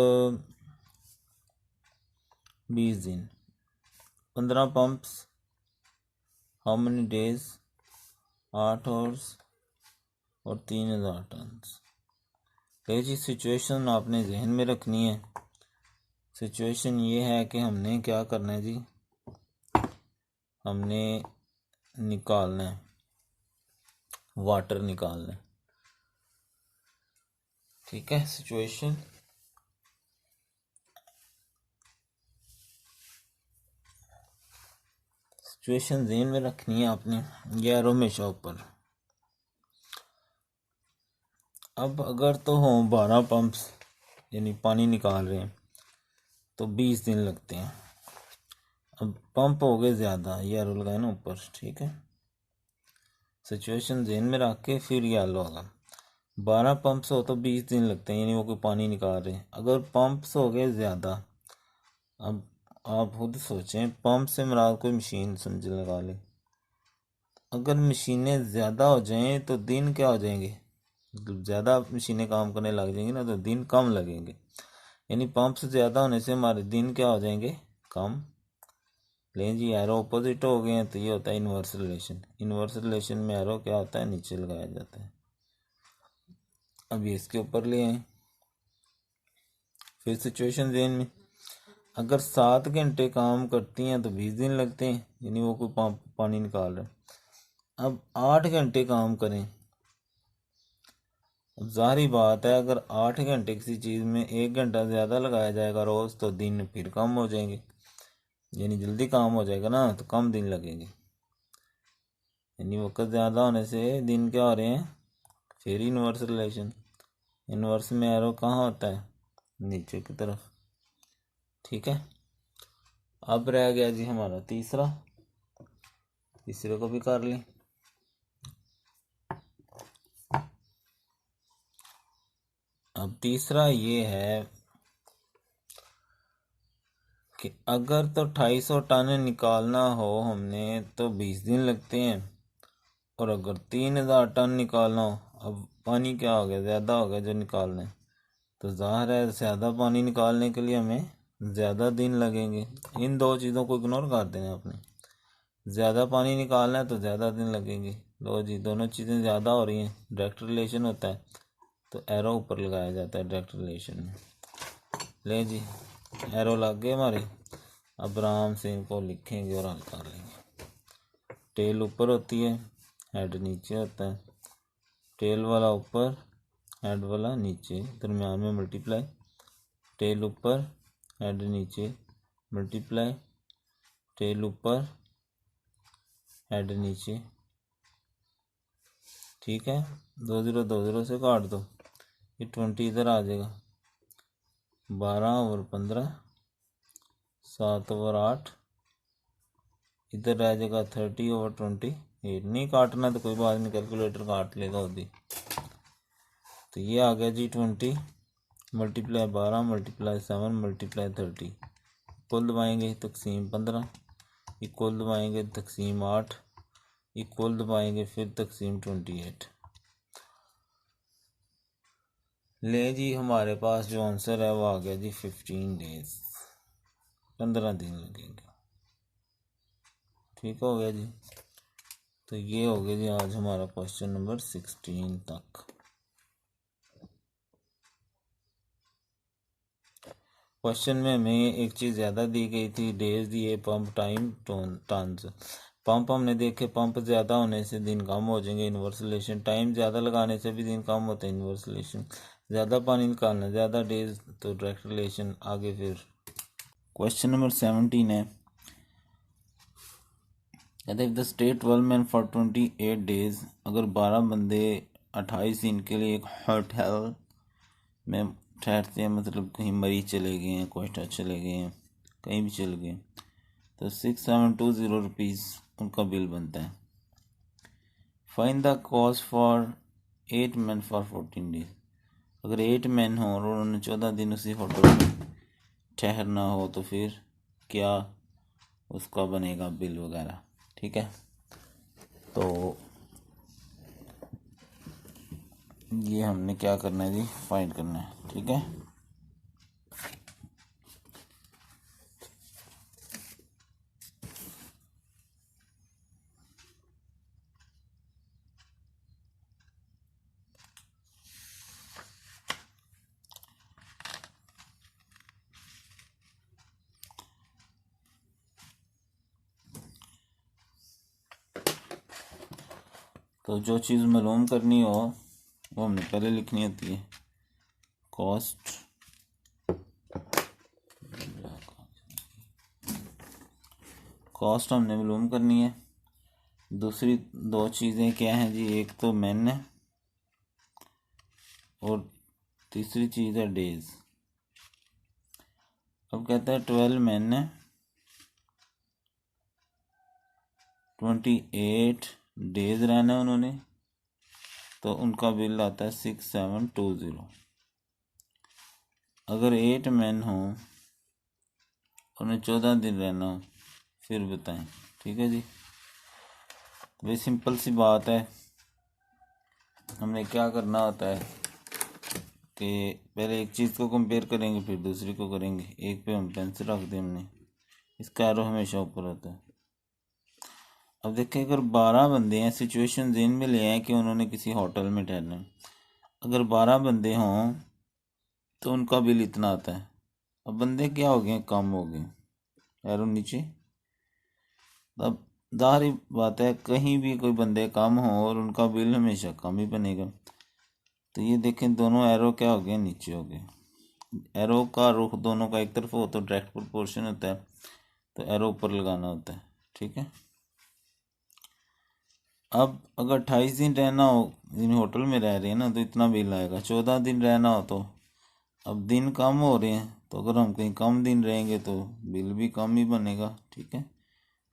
20 दिन, 15 pumps, how many days, 8 hours और 3000 टन। तो जी सिचुएशन आपने जहन में रखनी है। सिचुएशन ये है कि हमने क्या करना है जी, हमने निकालना है, वाटर निकालना है। ठीक है, सिचुएशन जहन में रखनी है आपने, ये एरो हमेशा ऊपर। अब अगर तो हो 12 पंप्स यानी पानी निकाल रहे हैं तो 20 दिन लगते हैं। अब पंप हो गए ज़्यादा, ये एरो लगाए ना ऊपर, ठीक है। सिचुएशन जहन में रख के फिर ये एरो होगा। 12 पंप्स हो तो 20 दिन लगते हैं, यानी वो कोई पानी निकाल रहे हैं। अगर पंप्स हो गए ज़्यादा, अब आप खुद सोचें, पंप से मुराद कोई मशीन समझ लगा ले। अगर मशीनें ज़्यादा हो जाएं तो दिन क्या हो जाएंगे, मतलब ज़्यादा मशीनें काम करने लग जाएंगी ना तो दिन कम लगेंगे। यानी पंप्स ज़्यादा होने से हमारे दिन क्या हो जाएंगे, कम। लेकिन जी एरो ऑपोजिट हो गए हैं तो ये होता है इन्वर्स रिलेशन। इन्वर्स रिलेशन में एरो क्या होता है, नीचे लगाया जाता है। अब ये इसके ऊपर ले आए। फिर सिचुएशन जेन में अगर 7 घंटे काम करती हैं तो 20 दिन लगते हैं, यानी वो कोई पानी निकाल रहे हैं। अब 8 घंटे काम करें, अब जाहिर बात है अगर 8 घंटे किसी चीज़ में 1 घंटा ज़्यादा लगाया जाएगा रोज़ तो दिन फिर कम हो जाएंगे, यानी जल्दी काम हो जाएगा ना तो कम दिन लगेंगे। यानी वक्त ज़्यादा होने से दिन क्या हो रहे हैं, फिर इन्वर्स रिलेशन। इन्वर्स में एरो कहाँ होता है, नीचे की तरफ। ठीक है, अब रह गया जी हमारा तीसरा, तीसरे को भी कर लें। अब तीसरा ये है कि अगर तो 250 टन निकालना हो हमने तो 20 दिन लगते हैं, और अगर 3000 टन निकालना हो, अब पानी क्या हो गया, ज़्यादा हो गया जो निकालना है, तो ज़ाहिर है ज़्यादा पानी निकालने के लिए हमें ज़्यादा दिन लगेंगे। इन दो चीज़ों को इग्नोर कर देना आपने। ज़्यादा पानी निकालना है तो ज़्यादा दिन लगेंगे। लो जी, दोनों चीज़ें ज़्यादा हो रही हैं, डायरेक्ट रिलेशन होता है तो एरो ऊपर लगाया जाता है डायरेक्ट रिलेशन में। ले जी, एरो लग गए हमारे। अब आराम से इनको लिखेंगे और हल कर लेंगे। टेल ऊपर होती है, हेड नीचे होता है। टेल वाला ऊपर, हेड वाला नीचे, दरमियान में मल्टीप्लाई। टेल ऊपर, हेड नीचे, मल्टीप्लाई। टेल ऊपर, हेड नीचे। ठीक है, 2 0 2 0 से काट दो, ये 20 इधर आ जाएगा। 12 ओवर 15, 7 ओवर 8, इधर रह जाएगा 30 ओवर 28। नहीं काटना तो कोई बात नहीं, कैलकुलेटर काट लेगा उधर। तो ये आ गया जी 20 मल्टीप्लाई 12 मल्टीप्लाई 7 मल्टीप्लाई 30, इक्वल दबाएंगे तकसीम 15, इक्वल दबाएंगे तकसीम 8, इक्वल दबाएंगे फिर तकसीम 28। ले जी, हमारे पास जो आंसर है वो आ गया जी 15 डेज, 15 दिन लगेंगे। ठीक हो गया जी। तो ये हो गया जी आज हमारा क्वेश्चन नंबर 16 तक। क्वेश्चन में हमें एक चीज़ ज़्यादा दी गई थी, डेज दिए, पंप टाइम, टन्स। पंप हमने देखे, पंप ज़्यादा होने से दिन कम हो जाएंगे, इन्वर्स रिलेशन। टाइम ज़्यादा लगाने से भी दिन कम होते हैं, इन्वर्स रिलेशन। ज़्यादा पानी निकालना, ज़्यादा डेज, तो डायरेक्ट रिलेशन। आगे फिर क्वेश्चन नंबर 17 है, कहते the stay 12 man for 28 days. अगर 12 बंदे 28 दिन के लिए एक होटल में ठहरते हैं, मतलब कहीं मरी चले गए हैं, कोयटा चले गए हैं, कहीं भी चले गए, तो 6720 रुपीज़ उनका बिल बनता है। Find the cost for 8 man for 14 days. अगर 8 मैन हो और उन्होंने 14 दिन उसी होटल में ठहरना हो तो फिर क्या उसका बनेगा बिल वगैरह। ठीक है, तो ये हमने क्या करना है जी, फाइंड करना है। ठीक है, तो जो चीज़ मालूम करनी हो वो हमने पहले लिखनी होती है। कॉस्ट हमने मालूम करनी है। दूसरी दो चीज़ें क्या हैं जी, एक तो मैन है और तीसरी चीज़ है डेज। अब कहता है 12 मैन है, 28 डेज रहना है उन्होंने, तो उनका बिल आता है 6720। अगर 8 मैन हो उन्हें 14 दिन रहना हो फिर बताएं। ठीक है जी, वही सिंपल सी बात है। हमने क्या करना होता है कि पहले एक चीज़ को कंपेयर करेंगे फिर दूसरी को करेंगे। एक पे हम पेंसिल रख दें हमने, इसका एरो हमेशा ऊपर होता है। अब देखें, अगर 12 बंदे हैं, सिचुएशन जेन में ले आए कि उन्होंने किसी होटल में ठहरना है। अगर 12 बंदे हों तो उनका बिल इतना आता है। अब बंदे क्या हो गए, कम हो गए, एरो नीचे। अब जाहिर बात है कहीं भी कोई बंदे कम हो और उनका बिल हमेशा कम ही बनेगा। तो ये देखें दोनों एरो क्या हो गए, नीचे हो गए। एरो का रुख दोनों का एक तरफ हो तो डायरेक्ट प्रोपोर्शन होता है, तो एरो ऊपर लगाना होता है। ठीक है, अब अगर 28 दिन रहना हो, दिन होटल में रह रहे हैं ना, तो इतना बिल आएगा। 14 दिन रहना हो तो अब दिन कम हो रहे हैं, तो अगर हम कहीं कम दिन रहेंगे तो बिल भी कम ही बनेगा। ठीक है,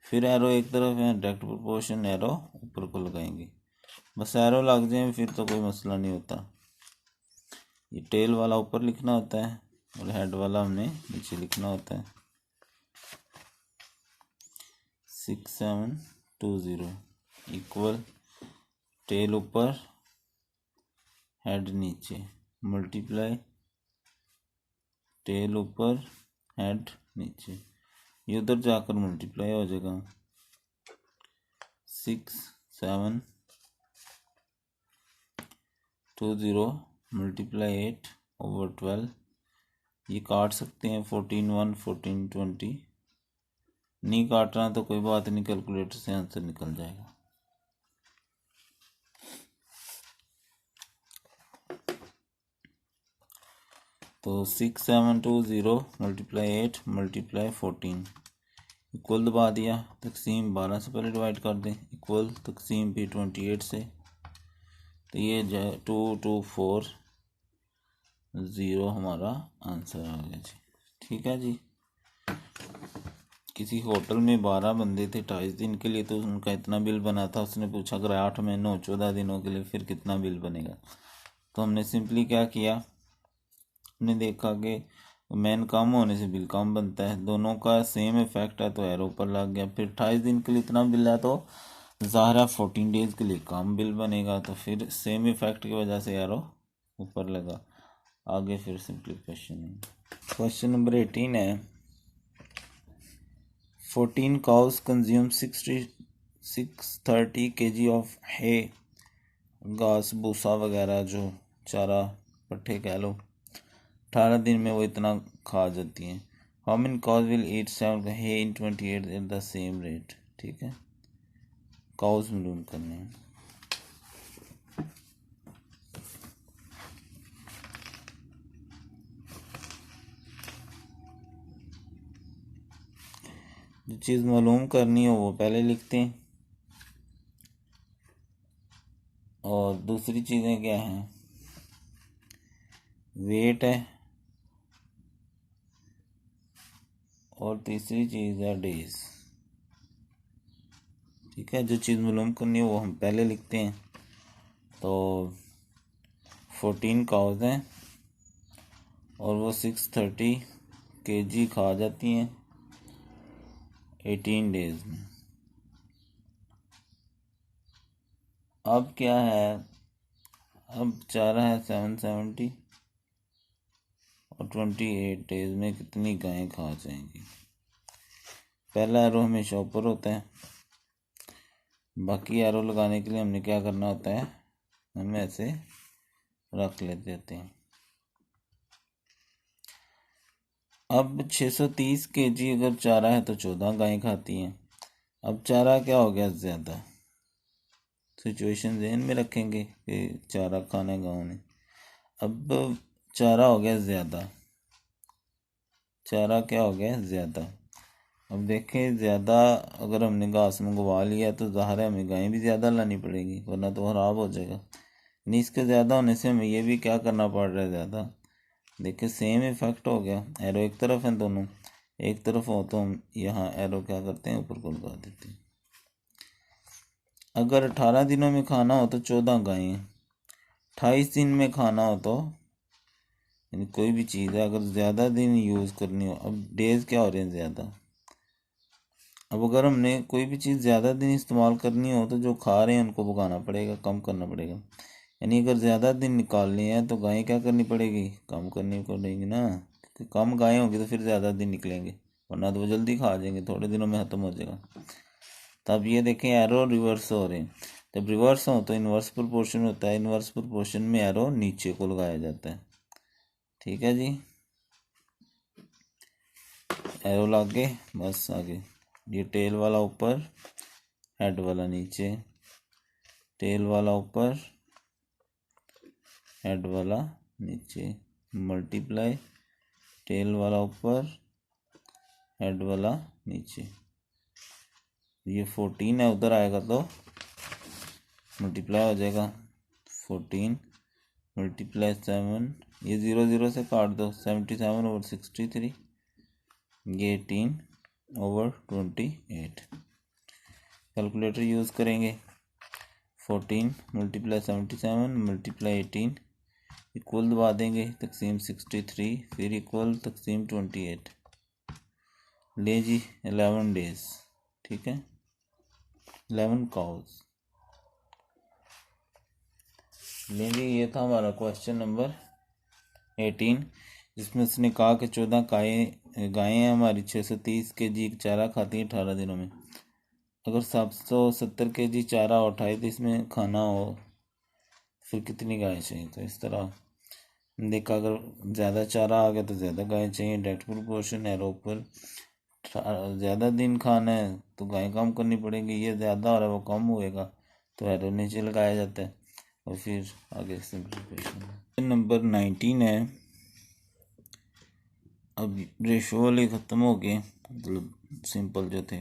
फिर एरो एक तरफ है, डायरेक्ट प्रोपोर्शन एरो ऊपर को लगाएंगे। बस एरो लग जाए फिर तो कोई मसला नहीं होता। ये टेल वाला ऊपर लिखना होता है और हेड वाला हमने नीचे लिखना होता है। 6720 इक्वल टेल ऊपर हेड नीचे मल्टीप्लाई टेल ऊपर हेड नीचे, ये उधर जाकर मल्टीप्लाई हो जाएगा। 6720 मल्टीप्लाई 8/12। ये काट सकते हैं 14 1 14 20। नहीं काटना तो कोई बात नहीं, कैलकुलेटर से आंसर निकल जाएगा। तो 6720 मल्टीप्लाई 8 मल्टीप्लाई 14 इक्वल दबा दिया, तकसीम 12 से पहले डिवाइड कर दें, इक्वल तकसीम भी 28 से, तो ये 2240 हमारा आंसर आ गया जी। ठीक है जी, किसी होटल में 12 बंदे थे 28 दिन के लिए, तो उनका इतना बिल बना था। उसने पूछा अगर 8 महीनों 14 दिनों के लिए फिर कितना बिल बनेगा। तो हमने सिंपली क्या किया, हमने देखा कि मैन कम होने से बिल कम बनता है, दोनों का सेम इफेक्ट है तो एरो ऊपर लग गया। फिर 28 दिन के लिए इतना बिल है तो ज़ाहिर 14 डेज के लिए कम बिल बनेगा, तो फिर सेम इफेक्ट की वजह से एरो ऊपर लगा। आगे फिर सिंप्लीफिकेशन है। क्वेश्चन नंबर 18 है, 14 cows consume 630 kg of hay, घास भूसा वगैरह जो चारा पट्ठे कह लो, 18 दिन में वो इतना खा जाती हैं। How many cows will eat 7 hay in 28 at the same rate. ठीक है, काउज मालूम करने हैं। जो चीज़ मालूम करनी हो वो पहले लिखते हैं, और दूसरी चीज़ें क्या हैं, वेट है और तीसरी चीज़ है डेज। ठीक है, जो चीज़ मालूम करनी है वो हम पहले लिखते हैं। तो 14 काउज हैं और वो 630 kg खा जाती हैं 18 डेज में। अब क्या है, अब चारा है 770 और 28 डेज में कितनी गायें खा जाएंगी। पहला एरो हमेशा ऊपर होता है, बाकी एरो लगाने के लिए हमने क्या करना होता है, हम ऐसे रख लेते हैं। अब 630 kg अगर चारा है तो 14 गायें खाती हैं। अब चारा क्या हो गया ज़्यादा, सिचुएशन ध्यान में रखेंगे कि चारा खाना है गाँव ने। अब चारा हो गया ज़्यादा, चारा क्या हो गया ज़्यादा। अब देखें, ज़्यादा अगर हमने घास मंगवा लिया तो ज़ाहिर है हमें गायें भी ज़्यादा लानी पड़ेगी, वरना तो ख़राब हो जाएगा। यानी इसके ज़्यादा होने से हमें ये भी क्या करना पड़ रहा है ज़्यादा। देखिए सेम इफ़ेक्ट हो गया, एरो एक तरफ हैं दोनों, एक तरफ हो तो हम यहाँ एरो क्या करते हैं, ऊपर को लगा देते हैं। अगर 18 दिनों में खाना हो तो 14 गायें, 28 दिन में खाना हो तो, यानी कोई भी चीज़ है अगर ज़्यादा दिन यूज़ करनी हो, अब डेज क्या हो रहे हैं ज़्यादा। अब अगर हमने कोई भी चीज़ ज़्यादा दिन इस्तेमाल करनी हो तो जो खा रहे हैं उनको भगाना पड़ेगा, कम करना पड़ेगा। यानी अगर ज़्यादा दिन निकालने हैं तो गायें क्या करनी पड़ेगी, कम करनी पड़ेगी ना, क्योंकि कम गायें होंगी तो फिर ज़्यादा दिन निकलेंगे, वरना तो वो जल्दी खा जाएंगे, थोड़े दिनों में ख़त्म हो जाएगा। तब ये देखें एरो रिवर्स हो रहे हैं, जब रिवर्स हो तो इन्वर्स प्रोपोर्शन होता है, इन्वर्स प्रोपोर्शन में एरो नीचे को लगाया जाता है। ठीक है जी, एरो लागे बस आगे, ये टेल वाला ऊपर, हेड वाला नीचे, टेल वाला ऊपर, हेड वाला नीचे, मल्टीप्लाई टेल वाला ऊपर, हेड वाला नीचे। ये 14 है, उधर आएगा तो मल्टीप्लाई हो जाएगा, 14 मल्टीप्लाई 7, ये 0 0 से काट दो, 77 ओवर 63, ये 18 ओवर 28। कैलकुलेटर यूज़ करेंगे, 14 मल्टीप्लाई 77 मल्टीप्लाई 18 इक्वल दबा देंगे, तकसीम 63, फिर इक्वल तकसीम 28, ले जी 11 डेज। ठीक है, 11 काउज। ले जी, ये था हमारा क्वेश्चन नंबर 18, जिसमें उसने कहा कि 14 गायें हैं हमारी 630 kg चारा खाती हैं 18 दिनों में। अगर 770 kg चारा और 28 दिन में खाना हो फिर कितनी गायें चाहिए। तो इस तरह देखा, अगर ज़्यादा चारा आ गया तो ज़्यादा गायें चाहिए, डायरेक्ट प्रोपोर्शन एरो ऊपर। ज़्यादा दिन खाना है तो गायें कम करनी पड़ेगी, ये ज़्यादा हो रहा है वो कम होएगा तो एरो नीचे लगाया जाता है। और फिर आगे सिंपलीफिकेशन नंबर 19 है। अब रेशो वाले ख़त्म हो गए, मतलब सिंपल जो थे।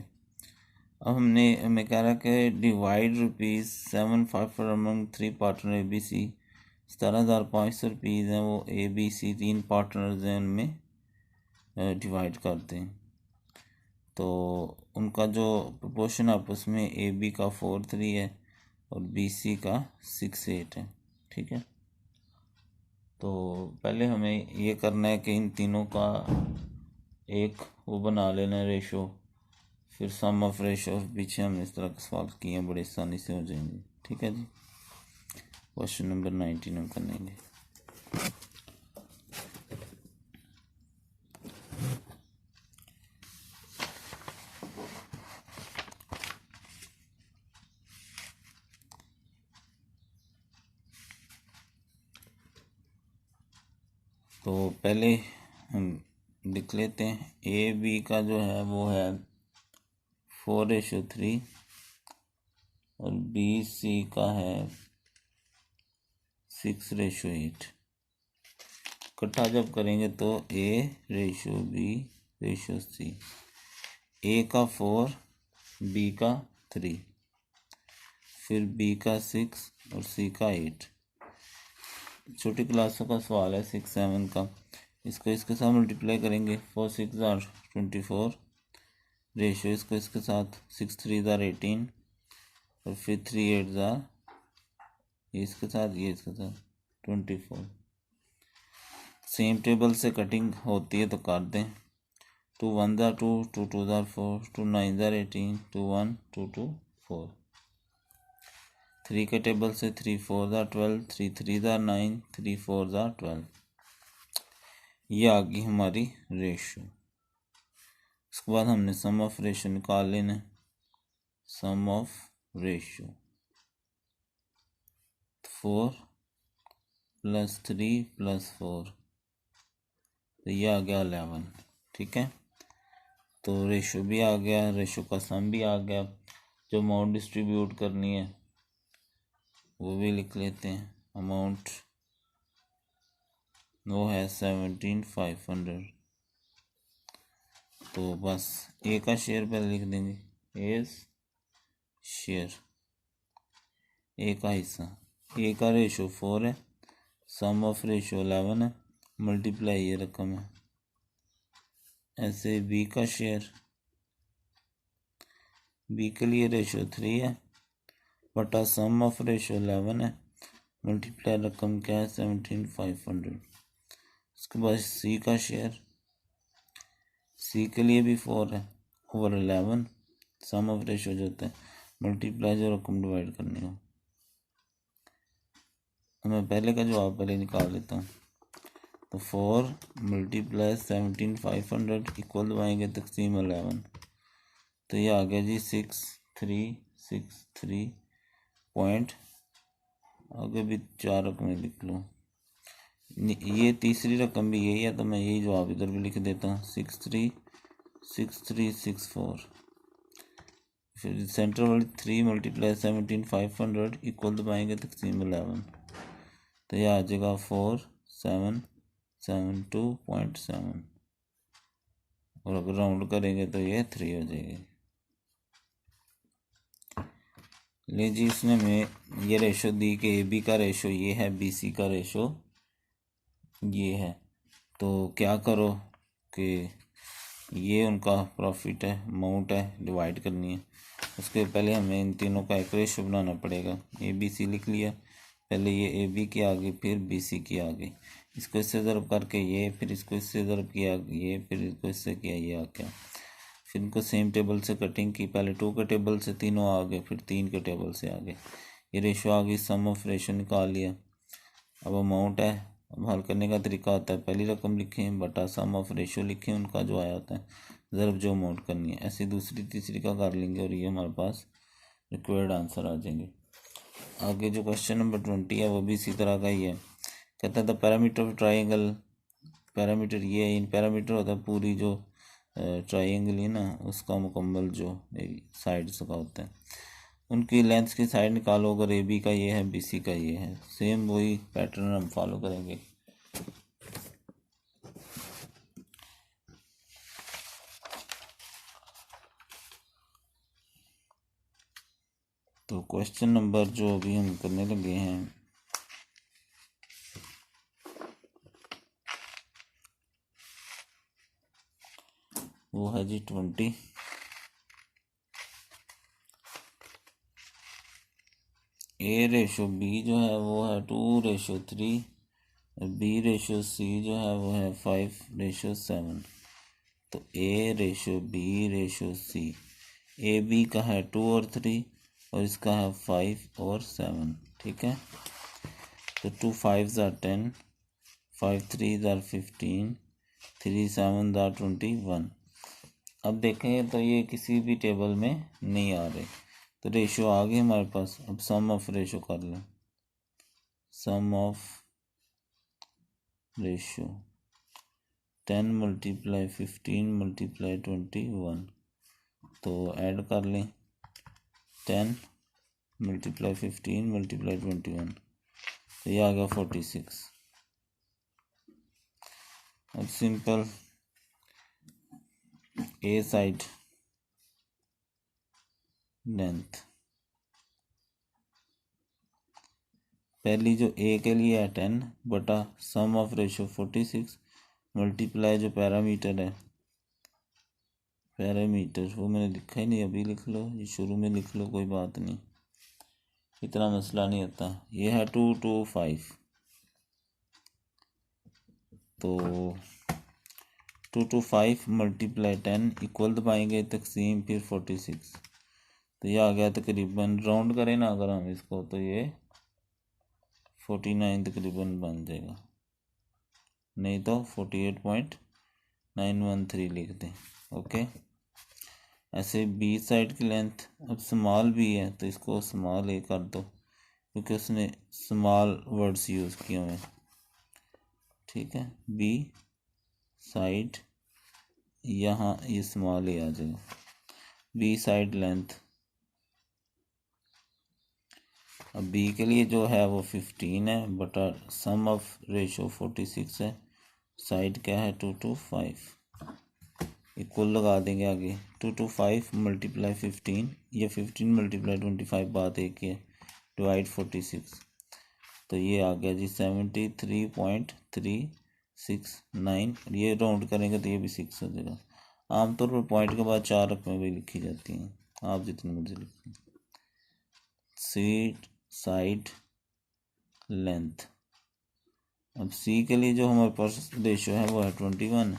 अब हमें कह रहा है कि divide ₹7,500 among 3 partner ABC। 17,500 rupees हैं वो ABC 3 पार्टनर्स हैं, उनमें डिवाइड करते हैं। तो उनका जो प्रोपोर्शन आपस में AB का 4-3 है और BC का 6-8 है। ठीक है, तो पहले हमें ये करना है कि इन तीनों का एक वो बना लेना रेशो, फिर सम ऑफ रेशो। पीछे हमने इस तरह के सवाल किए हैं, बड़े आसानी से हो जाएंगे। ठीक है जी, क्वेश्चन नंबर 19 हम कर लेंगे। तो पहले हम लिख लेते हैं, AB का जो है वो है 4:3 और BC का है 6:8। इकट्ठा जब करेंगे तो A:B:C, A का 4, B का 3, फिर B का 6 और C का 8। छोटी क्लासों का सवाल है 6-7 का। इसको इसके साथ मल्टीप्लाई करेंगे, 4 6 ज़ार 24, रेशो इसको इसके साथ 6 3 ज़ार 18, और फिर 3 8 ज़ार ये इसके साथ 24। सेम टेबल से कटिंग होती है तो काट दें। 2 1 ज़ार 2, 2 2 ज़ार 4, 2 9 ज़ार 18, 2 1 2 2 4। 3 के टेबल से 3 4 ज़ार 12, 3 3 ज़ार 9, 3 4 ज़ार 12। ये आ गई हमारी रेशो। उसके बाद हमने सम ऑफ रेशो निकाल लेना। सम ऑफ रेशो 4 + 3 + 4, तो ये आ गया 11। ठीक है, तो रेशो भी आ गया, रेशो का सम भी आ गया। जो अमाउंट डिस्ट्रीब्यूट करनी है वो भी लिख लेते हैं। अमाउंट वो है 17,500। तो बस ए का शेयर पहले लिख देंगे, एज शेयर, ए का हिस्सा। ए का रेशो 4 है, सम ऑफ रेशो 11 है, मल्टीप्लाई ये रकम है। ऐसे बी का शेयर, बी के लिए रेशो 3 है, बटा सम ऑफ रेशो 11 है, मल्टीप्लाई रकम क्या है 17,500। उसके बाद सी का शेयर, सी के लिए भी 4 है, ओवर 11, सम ऑफ रेशो जो होता है मल्टीप्लाई जो रकम डिवाइड करनी हो। मैं पहले का जवाब पहले निकाल लेता हूँ। तो 4 × 17,500 इक्वल दबाएंगे तकसीम 11, तो ये आ गया जी 6363 पॉइंट, आगे भी 4 रकमें लिख लो। ये तीसरी रकम भी यही है, तो मैं यही जवाब इधर भी लिख देता हूँ 636364। फिर सेंटर वाली 3 × 17,500 इक्वल दबाएंगे तकसीम 11, तो यह आ जाएगा 4772.7, और अगर राउंड करेंगे तो ये 3 हो जाएगी। ले जी, इसने में ये रेशो दी कि ए बी का रेशो ये है, बी सी का रेशो ये है। तो क्या करो कि ये उनका प्रॉफिट है, अमाउंट है, डिवाइड करनी है। उसके पहले हमें इन तीनों का एक रेशो बनाना पड़ेगा। ए बी सी लिख लिया, पहले ये ए बी की आ गई, फिर बी सी की आ गई। इसको इससे ज़रब करके ये, फिर इसको इससे ज़रब किया ये, फिर इसको इससे किया ये आ गया। फिर इनको सेम टेबल से कटिंग की, पहले 2 के टेबल से तीनों आ गए, फिर 3 के टेबल से आ गए। ये रेशो आ गई, सम ऑफ रेशो निकाल लिया। अब अमाउंट है, अब हल करने का तरीका होता है, पहली रकम लिखें बटा सम ऑफ रेशो लिखें, उनका जो आया होता है ज़रब जो अमाउंट करनी है। ऐसे दूसरी तीसरी का कर लेंगे और ये हमारे पास रिक्वायर्ड आंसर आ जाएंगे। आगे जो क्वेश्चन नंबर 20 है वो भी इसी तरह का ही है। कहता है the parameter of triangle, parameter ये है, इन पैरामीटर होता है पूरी जो ट्राइंगल है ना, उसका मुकम्मल जो साइड्स का होता है, उनकी लेंथ की साइड निकालो। अगर ए बी का ये है, बी सी का ये है, सेम वही पैटर्न हम फॉलो करेंगे। तो क्वेश्चन नंबर जो अभी हम करने लगे हैं वो है जी 20। ए रेशो बी जो है वो है 2:3, बी रेशो सी जो है वो है 5:7। तो A ratio B ratio C, A B का है 2 और 3 और इसका है 5 और 7। ठीक है, तो 2 5 ज़ार 10, 5 3 ज़ार 15, 3 7 ज़ार 21। अब देखें तो ये किसी भी टेबल में नहीं आ रहे, तो रेशो आ गई हमारे पास। अब सम ऑफ रेशो कर लें, सम ऑफ रेशो 10 × 15 × 21, तो ऐड कर लें 10 × 15 × 21, तो ये आ गया 46। अब सिंपल ए साइड लेंथ, पहली जो ए के लिए है 10 बटा सम ऑफ रेशो 46 मल्टीप्लाई जो पैरामीटर है, पैरामीटर वो मैंने लिखा ही नहीं, अभी लिख लो, ये शुरू में लिख लो, कोई बात नहीं, इतना मसला नहीं होता। ये है 2 to 5, तो 2 to 5 मल्टीप्लाई 10 इक्वल दबाएंगे, तकसीम फिर 46, तो ये आ गया तकरीबन, राउंड करें ना अगर हम इसको, तो ये 49 तकरीबन बन जाएगा, नहीं तो 48.913 लिख दें। ओके, ऐसे बी साइड की लेंथ, अब स्मॉल बी है तो इसको स्मॉल ए कर दो, क्योंकि उसने स्मॉल वर्ड्स यूज़ किए हुए हैं। ठीक है, बी साइड, यहाँ ये स्मॉल ए आ जाएगा, बी साइड लेंथ। अब बी के लिए जो है वो 15 है, बटा सम ऑफ रेशो 46 है, साइड क्या है 2 to 5, इक्वल लगा देंगे आगे, 2 to 5 मल्टीप्लाई 15, ये 15 मल्टीप्लाई 25 बात एक ही है, डिवाइड 46, तो ये आ गया जी 73.369, ये राउंड करेंगे तो ये भी 6 हो जाएगा। आमतौर पर पॉइंट के बाद 4 रकमें भी लिखी जाती हैं, आप जितनी मर्जी लिखें। सीट साइड लेंथ, अब सी के लिए जो हमारे पास रेशो है वो है 21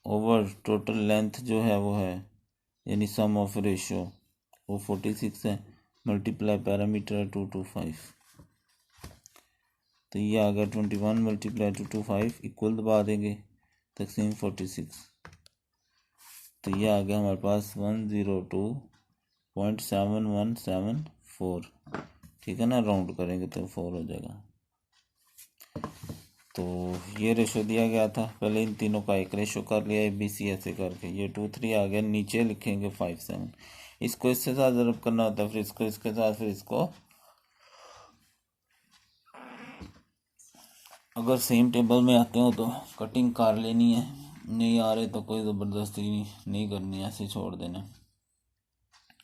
ओवर टोटल लेंथ जो है वो है, यानी सम ऑफ रेशो वो 46 है, मल्टीप्लाई पैरामीटर है 2 to 5, तो ये आ गया 21 मल्टीप्लाई 2 to 5 इक्वल दबा देंगे, तकसीम 46, तो ये आ गया हमारे पास 102.7174, ठीक है ना, राउंड करेंगे तो 4 हो जाएगा। तो ये रेशो दिया गया था, पहले इन तीनों का एक रेशो कर लिया ABC ऐसे करके, ये 2 3 आ गया, नीचे लिखेंगे 5 7, इसको इसके साथ ज़रूर करना होता है, फिर इसको इसके साथ, फिर इसको, अगर सेम टेबल में आते हो तो कटिंग कर लेनी है, नहीं आ रहे तो कोई ज़बरदस्ती नहीं करनी, ऐसे छोड़ देना,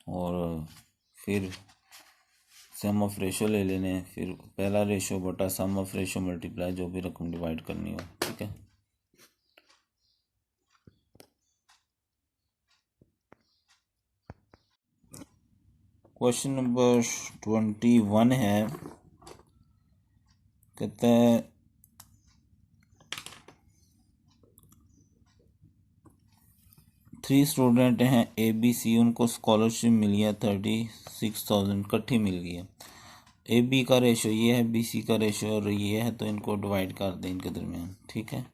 और फिर सम ऑफ रेशो ले लेने हैं, फिर पहला रेशो बटा सम ऑफ रेशो मल्टीप्लाई जो भी रकम डिवाइड करनी हो, ठीक है। क्वेश्चन नंबर 21 है, कहता है 3 स्टूडेंट हैं ABC, उनको स्कॉलरशिप मिली है 36,000 इकट्ठी मिल गई है, AB का रेशो ये है, BC का रेशो और ये है, तो इनको डिवाइड कर दें इनके दरमियान, ठीक है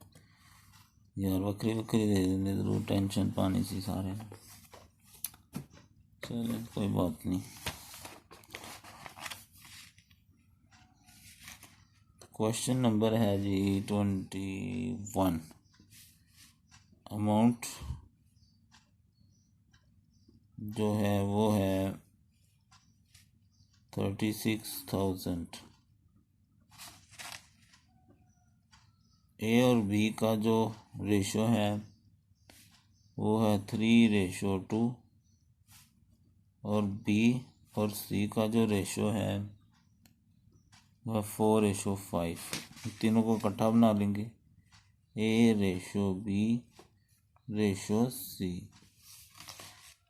यार, बकरी बकरी दे देंगे ज़रूर, टेंशन पानी सी सारे, चलो कोई बात नहीं। क्वेश्चन नंबर है जी 21, अमाउंट जो है वो है 36,000, A और B का जो रेशो है वो है 3:2, और B और C का जो रेशो है वह 4:5, तीनों को इकट्ठा बना लेंगे, A:B:C,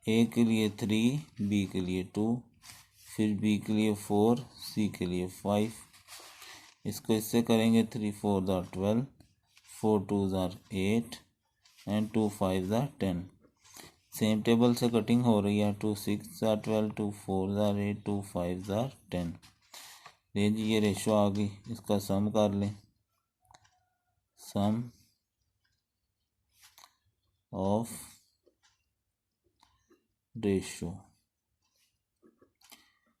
A के लिए 3, B के लिए 2, फिर B के लिए 4, C के लिए 5, इसको इससे करेंगे 3 4 12, 4 2 8 एंड 2 5 10, सेम टेबल से कटिंग हो रही है, 2 6 12, 2 4 8, 2 5 10, ले जी ये रेशो आ गई, इसका सम कर लें, सम ऑफ रेशो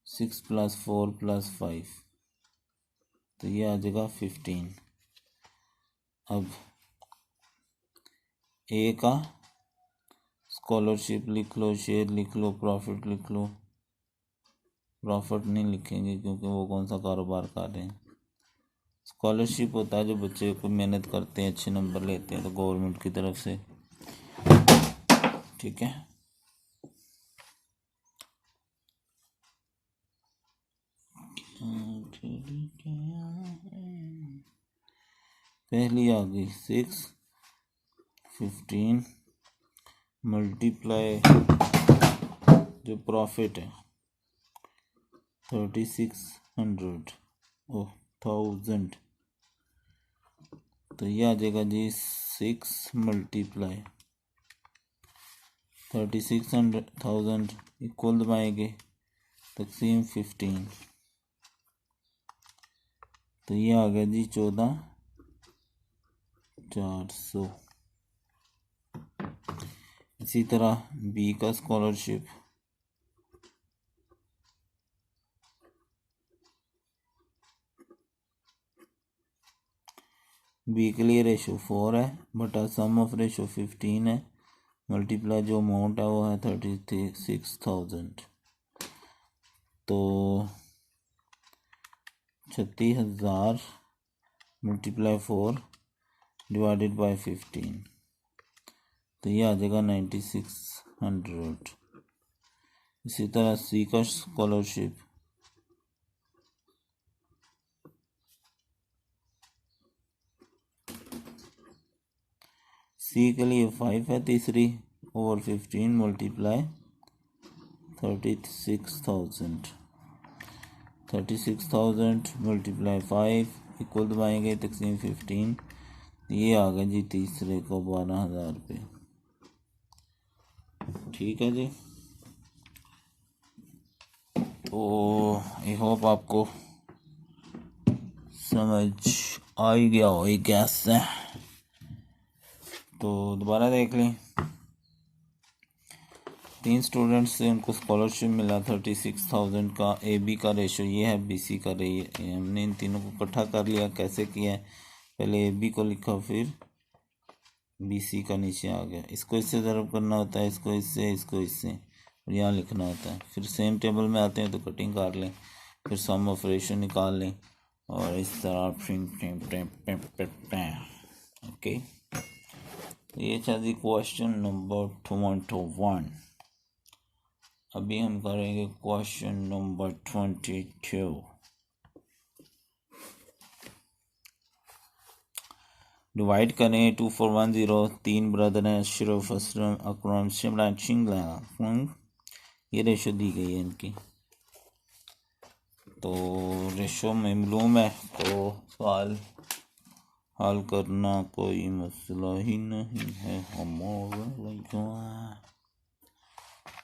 6 + 4 + 5, तो ये आ जाएगा 15। अब ए का स्कॉलरशिप लिख लो, शेयर लिख लो, प्रॉफिट लिख लो, प्रॉफिट नहीं लिखेंगे क्योंकि वो कौन सा कारोबार कर रहे हैं, स्कॉलरशिप होता है जो बच्चे को मेहनत करते हैं, अच्छे नंबर लेते हैं तो गवर्नमेंट की तरफ से, ठीक है। पहली आ गई 6 15 मल्टीप्लाई जो प्रॉफिट है 3600 ओह 1000, तो ये आ जाएगा जी 6 मल्टीप्लाई 3600,000 इक्वल दबाएंगे तकसीम 15, तो ये आ गया जी 14,400। इसी तरह बी का स्कॉलरशिप बी के लिए रेशो 4 है बटा सम ऑफ रेशो 15 है मल्टीप्लाई जो अमाउंट है वो है 36,000, तो 36,000 मल्टीप्लाई 4 डिवाइडेड बाय 15, तो ये आ जाएगा 9600। इसी तरह सी का स्कॉलरशिप सी के लिए 5 है तीसरी ओवर 15 मल्टीप्लाई 36,000 मल्टीप्लाई 5 इक्वल दबाएंगे तकसीम 15, ये आ गया जी तीसरे को 12,000 रुपये। ठीक है जी, तो आई होप आपको समझ आ ही गया हो गैस से, तो दोबारा देख लें। 3 स्टूडेंट्स से उनको स्कॉलरशिप मिला 36,000 का, ए बी का रेशो ये है, बी सी का हमने इन तीनों को इकट्ठा कर लिया। कैसे किया है, पहले ए बी को लिखा फिर बी सी का नीचे आ गया, इसको इससे ज़रूर करना होता है, इसको इससे और यहाँ लिखना होता है। फिर सेम टेबल में आते हैं तो कटिंग कर लें, फिर सम ऑफ रेशो निकाल लें और इस तरह ओके। ये था जी क्वेश्चन नंबर 21। अभी हम करेंगे क्वेश्चन नंबर 22। डिवाइड करें 2410। 3 ब्रदर हैं, अशरफ असलम अकरम शिमरान शिंगला, ये रेशो दी गई है इनकी, तो रेशो में मालूम है तो सवाल हल करना कोई मसला ही नहीं है हमारा।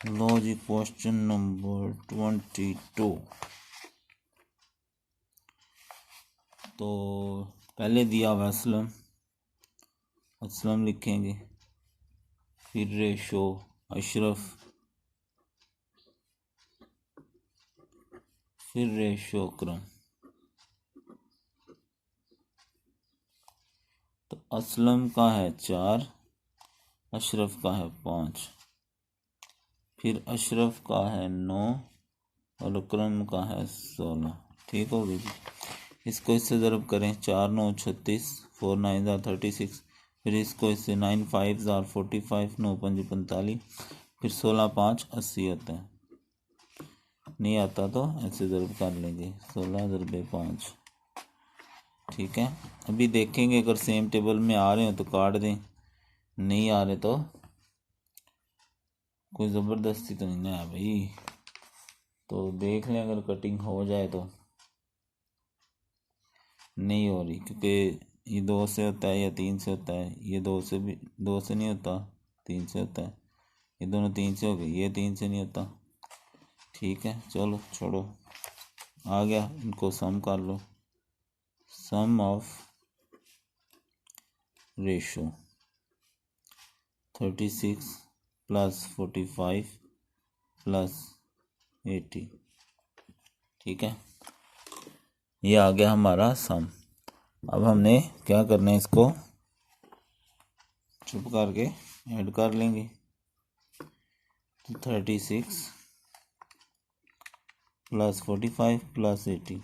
लो जी क्वेश्चन नंबर 22। तो पहले दिया हुआ असलम लिखेंगे, फिर रेशो अशरफ, फिर रेशो अकरम। तो असलम का है 4, अशरफ का है 5, फिर अशरफ का है 9 और अकरम का है 16। ठीक हो गई, इसको इससे ज़रब करें, 4 9 36, 4 9 36, फिर इसको इससे 9 5 45, 9 5 45, फिर 16 5 80 होता है। नहीं आता तो ऐसे ज़रूर कर लेंगे, 16 ज़रबे 5। ठीक है, अभी देखेंगे अगर सेम टेबल में आ रहे हो तो काट दें, नहीं आ रहे तो कोई ज़बरदस्ती तो नहीं है भाई, तो देख लें अगर कटिंग हो जाए तो। नहीं हो रही क्योंकि ये 2 से होता है या 3 से होता है, ये 2 से भी 2 से नहीं होता, 3 से होता है, ये दोनों 3 से हो गए, ये 3 से नहीं होता। ठीक है चलो छोड़ो, आ गया, इनको सम कर लो। सम ऑफ रेशो 36 प्लस 45 प्लस 80। ठीक है, ये आ गया हमारा सम। अब हमने क्या करना है, इसको चुप करके ऐड कर लेंगे। तो 36 प्लस 45 प्लस 80,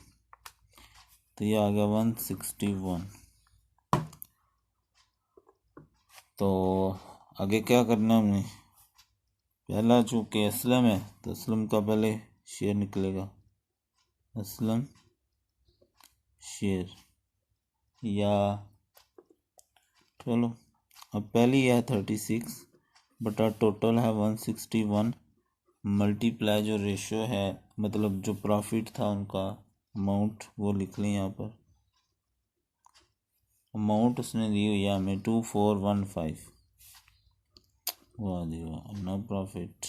तो ये आ गया 161। तो आगे क्या करना है हमने, पहला चूँकि असलम है तो असलम का पहले शेयर निकलेगा, असलम शेयर या चलो अब पहली है 36 बटा टोटल है 161 मल्टीप्लाई जो रेशो है मतलब जो प्रॉफिट था उनका अमाउंट वो लिख लें यहाँ पर। अमाउंट उसने दी हुई है हमें 2415। वाह जी वाह, ना प्रॉफिट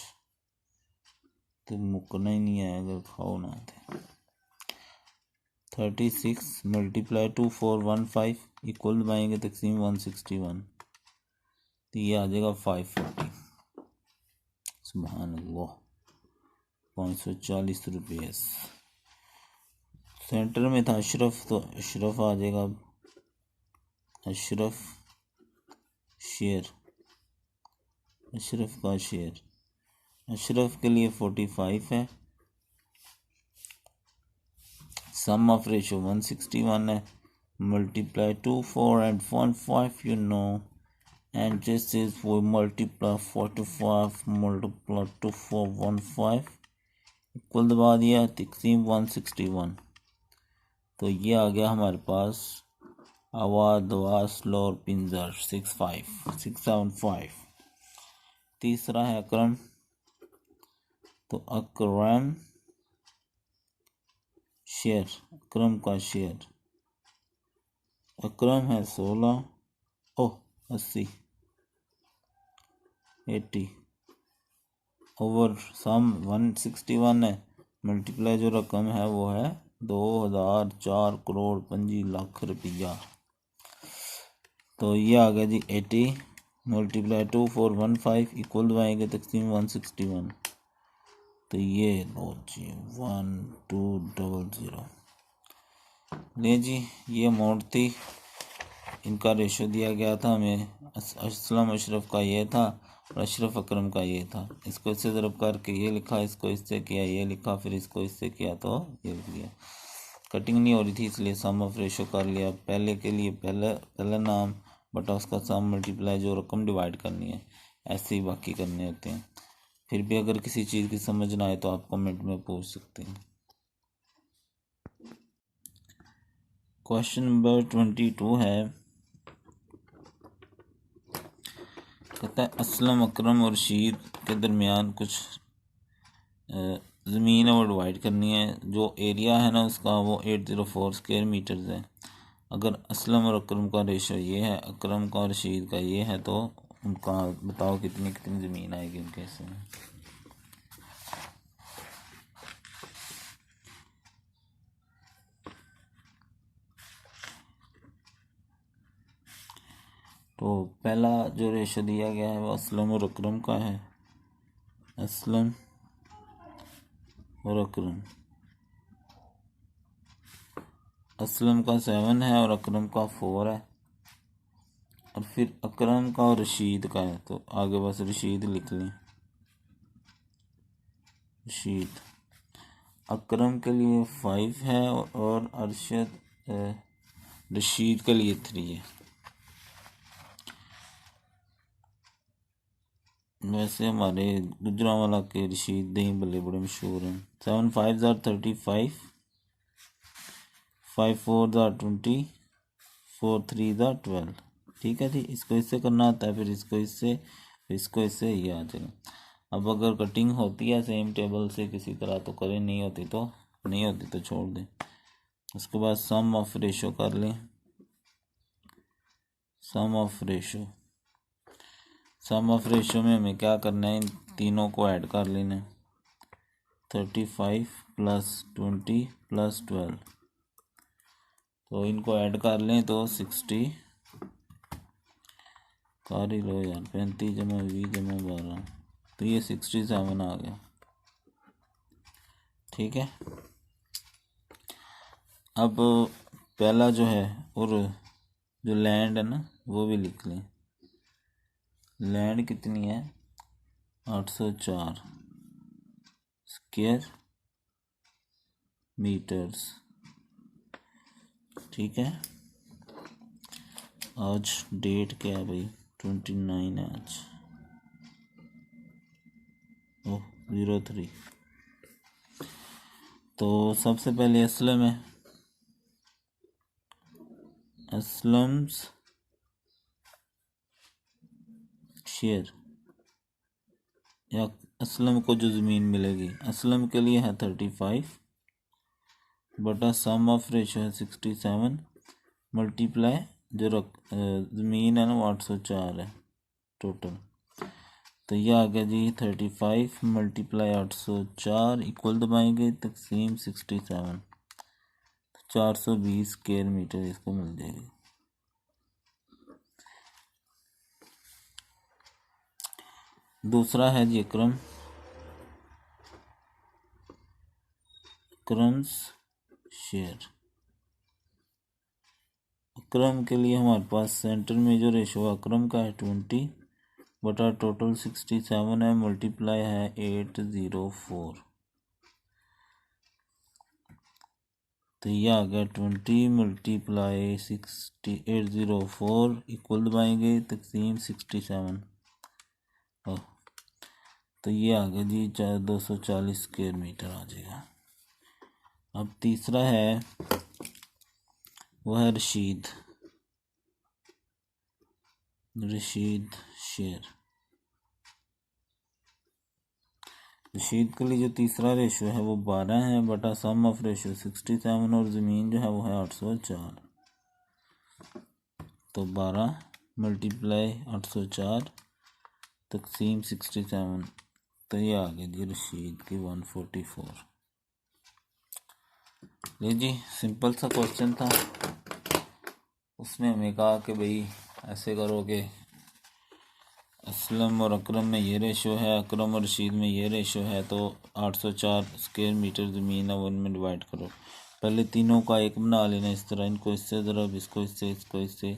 तो मुकना ही नहीं है अगर खाओ ना थे। 36 मल्टीप्लाई 2415 इक्वल दबाएंगे तकसीम 161 तो ये आ जाएगा 540। सुभान अल्लाह, 540 रुपये। सेंटर में था अशरफ तो अशरफ आ जाएगा। अशरफ शेयर, अशरफ का शेयर, अशरफ के लिए 45 है। सम ऑफ रेशो 161 है। Multiply 24 and 15 you know, and this is we multiply 45 multiply 2415 equal दबा दिया तकसीम 161 तो ये आ गया हमारे पास आवाज दवास लोर पिंजर 65675। तीसरा है अकरम, तो अकरम शेयर, अकरम का शेयर, अकरम है 16 80 80 ओवर सम 161 है। मल्टीप्लाई जो रकम है वो है 2004 करोड़ 25 लाख रुपया। तो ये आ गया जी 80 मल्टीप्लाई 2415 इक्वल दबाएंगे तकसीम 161 तो ये लो जी 1200 ले जी। ये अमाउंट थी, इनका रेशो दिया गया था हमें। असलम अशरफ का ये था और अशरफ अकरम का ये था। इसको इससे ज़रब करके ये लिखा, इसको इससे किया ये लिखा, फिर इसको इससे किया तो ये लिख लिया। कटिंग नहीं हो रही थी इसलिए सम ऑफ रेशो कर लिया। पहले के लिए पहला नाम बटा उसका सम मल्टीप्लाई जो रकम डिवाइड करनी है, ऐसे ही बाकी करने होते हैं। फिर भी अगर किसी चीज़ की समझ ना आए तो आप कमेंट में पूछ सकते हैं। क्वेश्चन नंबर 22 है, कहता है असलम अकरम और रशीद के दरमियान कुछ ज़मीन है वो डिवाइड करनी है। जो एरिया है ना उसका वो 804 स्क्वायर मीटर्स है। अगर असलम और अकरम का रेशो ये है, अकरम का और रशीद का ये है, तो उनका बताओ कितनी कितनी ज़मीन आएगी उनके हिस्से में। तो पहला जो रेशो दिया गया है वो असलम और अकरम का है। असलम और अकरम, असलम का 7 है और अकरम का 4 है। और फिर अकरम का और रशीद का है तो आगे बस रशीद लिख लें। रशीद, अकरम के लिए 5 है और अरशद रशीद के लिए 3 है। वैसे हमारे गुजरांवाला के रशीद दही बल्ले बड़े मशहूर हैं। 7 5 35, 5 4 20, 4 3 12। ठीक है जी, इसको इससे करना होता है, फिर इसको इससे, फिर इसको इससे, ये आ जाएगा। अब अगर कटिंग होती है सेम टेबल से किसी तरह तो करें, नहीं होती तो छोड़ दें। उसके बाद सम ऑफ रेशो कर लें। Sum of ratio, sum of ratio में हमें क्या करना है, इन तीनों को ऐड कर लेना है। 35 + 20 + 12, तो इनको ऐड कर लें तो 60 कर ही लो यार, 35 + 20 + 12 तो ये 67 आ गया। ठीक है, अब पहला जो है और जो लैंड है ना वो भी लिख लें। लैंड कितनी है, 804 स्क्वायर मीटर्स। ठीक है, आज डेट क्या है भाई, 29 है आज। 03। तो सबसे पहले असलम है, असलम्स शेयर या असलम को जो ज़मीन मिलेगी, असलम के लिए है 35 बटा सम ऑफ रेशो है 67 मल्टीप्लाई जो ज़मीन है ना वो 804 है टोटल। तो ये आ गया जी 35 मल्टीप्लाई 804 इक्वल दबाएंगे तकसीम 67, 420 स्क्वायर मीटर इसको मिल जाएगी। दूसरा है जी अक्रम्स शेयर। अक्रम के लिए हमारे पास सेंटर में जो रेशो अक्रम का है 20 बटा टोटल 67 है मल्टीप्लाई है 804। तो ये आ गया 20 मल्टीप्लाई 804 इक्वल दबाएंगे तकसीम 67। तो ये आ गया जी 240 स्क्वायर मीटर आ जाएगा। अब तीसरा है वो है रशीद शेयर। रशीद के लिए जो तीसरा रेशो है वो 12 है बटा सम ऑफ रेशो 67 और ज़मीन जो है वो है 804। तो 12 मल्टीप्लाई 804 तकसीम 67। तो ये आ गया जी रशीद की 144। ले जी सिंपल सा क्वेश्चन था, उसने हमें कहा कि भाई ऐसे करोगे असलम और अकरम में ये रेशो है, अकरम और रशीद में ये रेशो है, तो 804 स्क्वायर मीटर ज़मीन है वो इनमें डिवाइड करो। पहले तीनों का एक बना लेना इस तरह, इनको इससे ज़रब, इसको इससे, इसको इससे,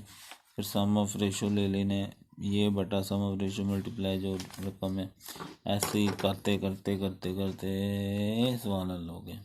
फिर सम ऑफ रेशो ले लेने, ये बटा सम ऑफ रेशो मल्टीप्लाई जो रकम है। ऐसे ही करते करते करते करते सवाल हल हो गए।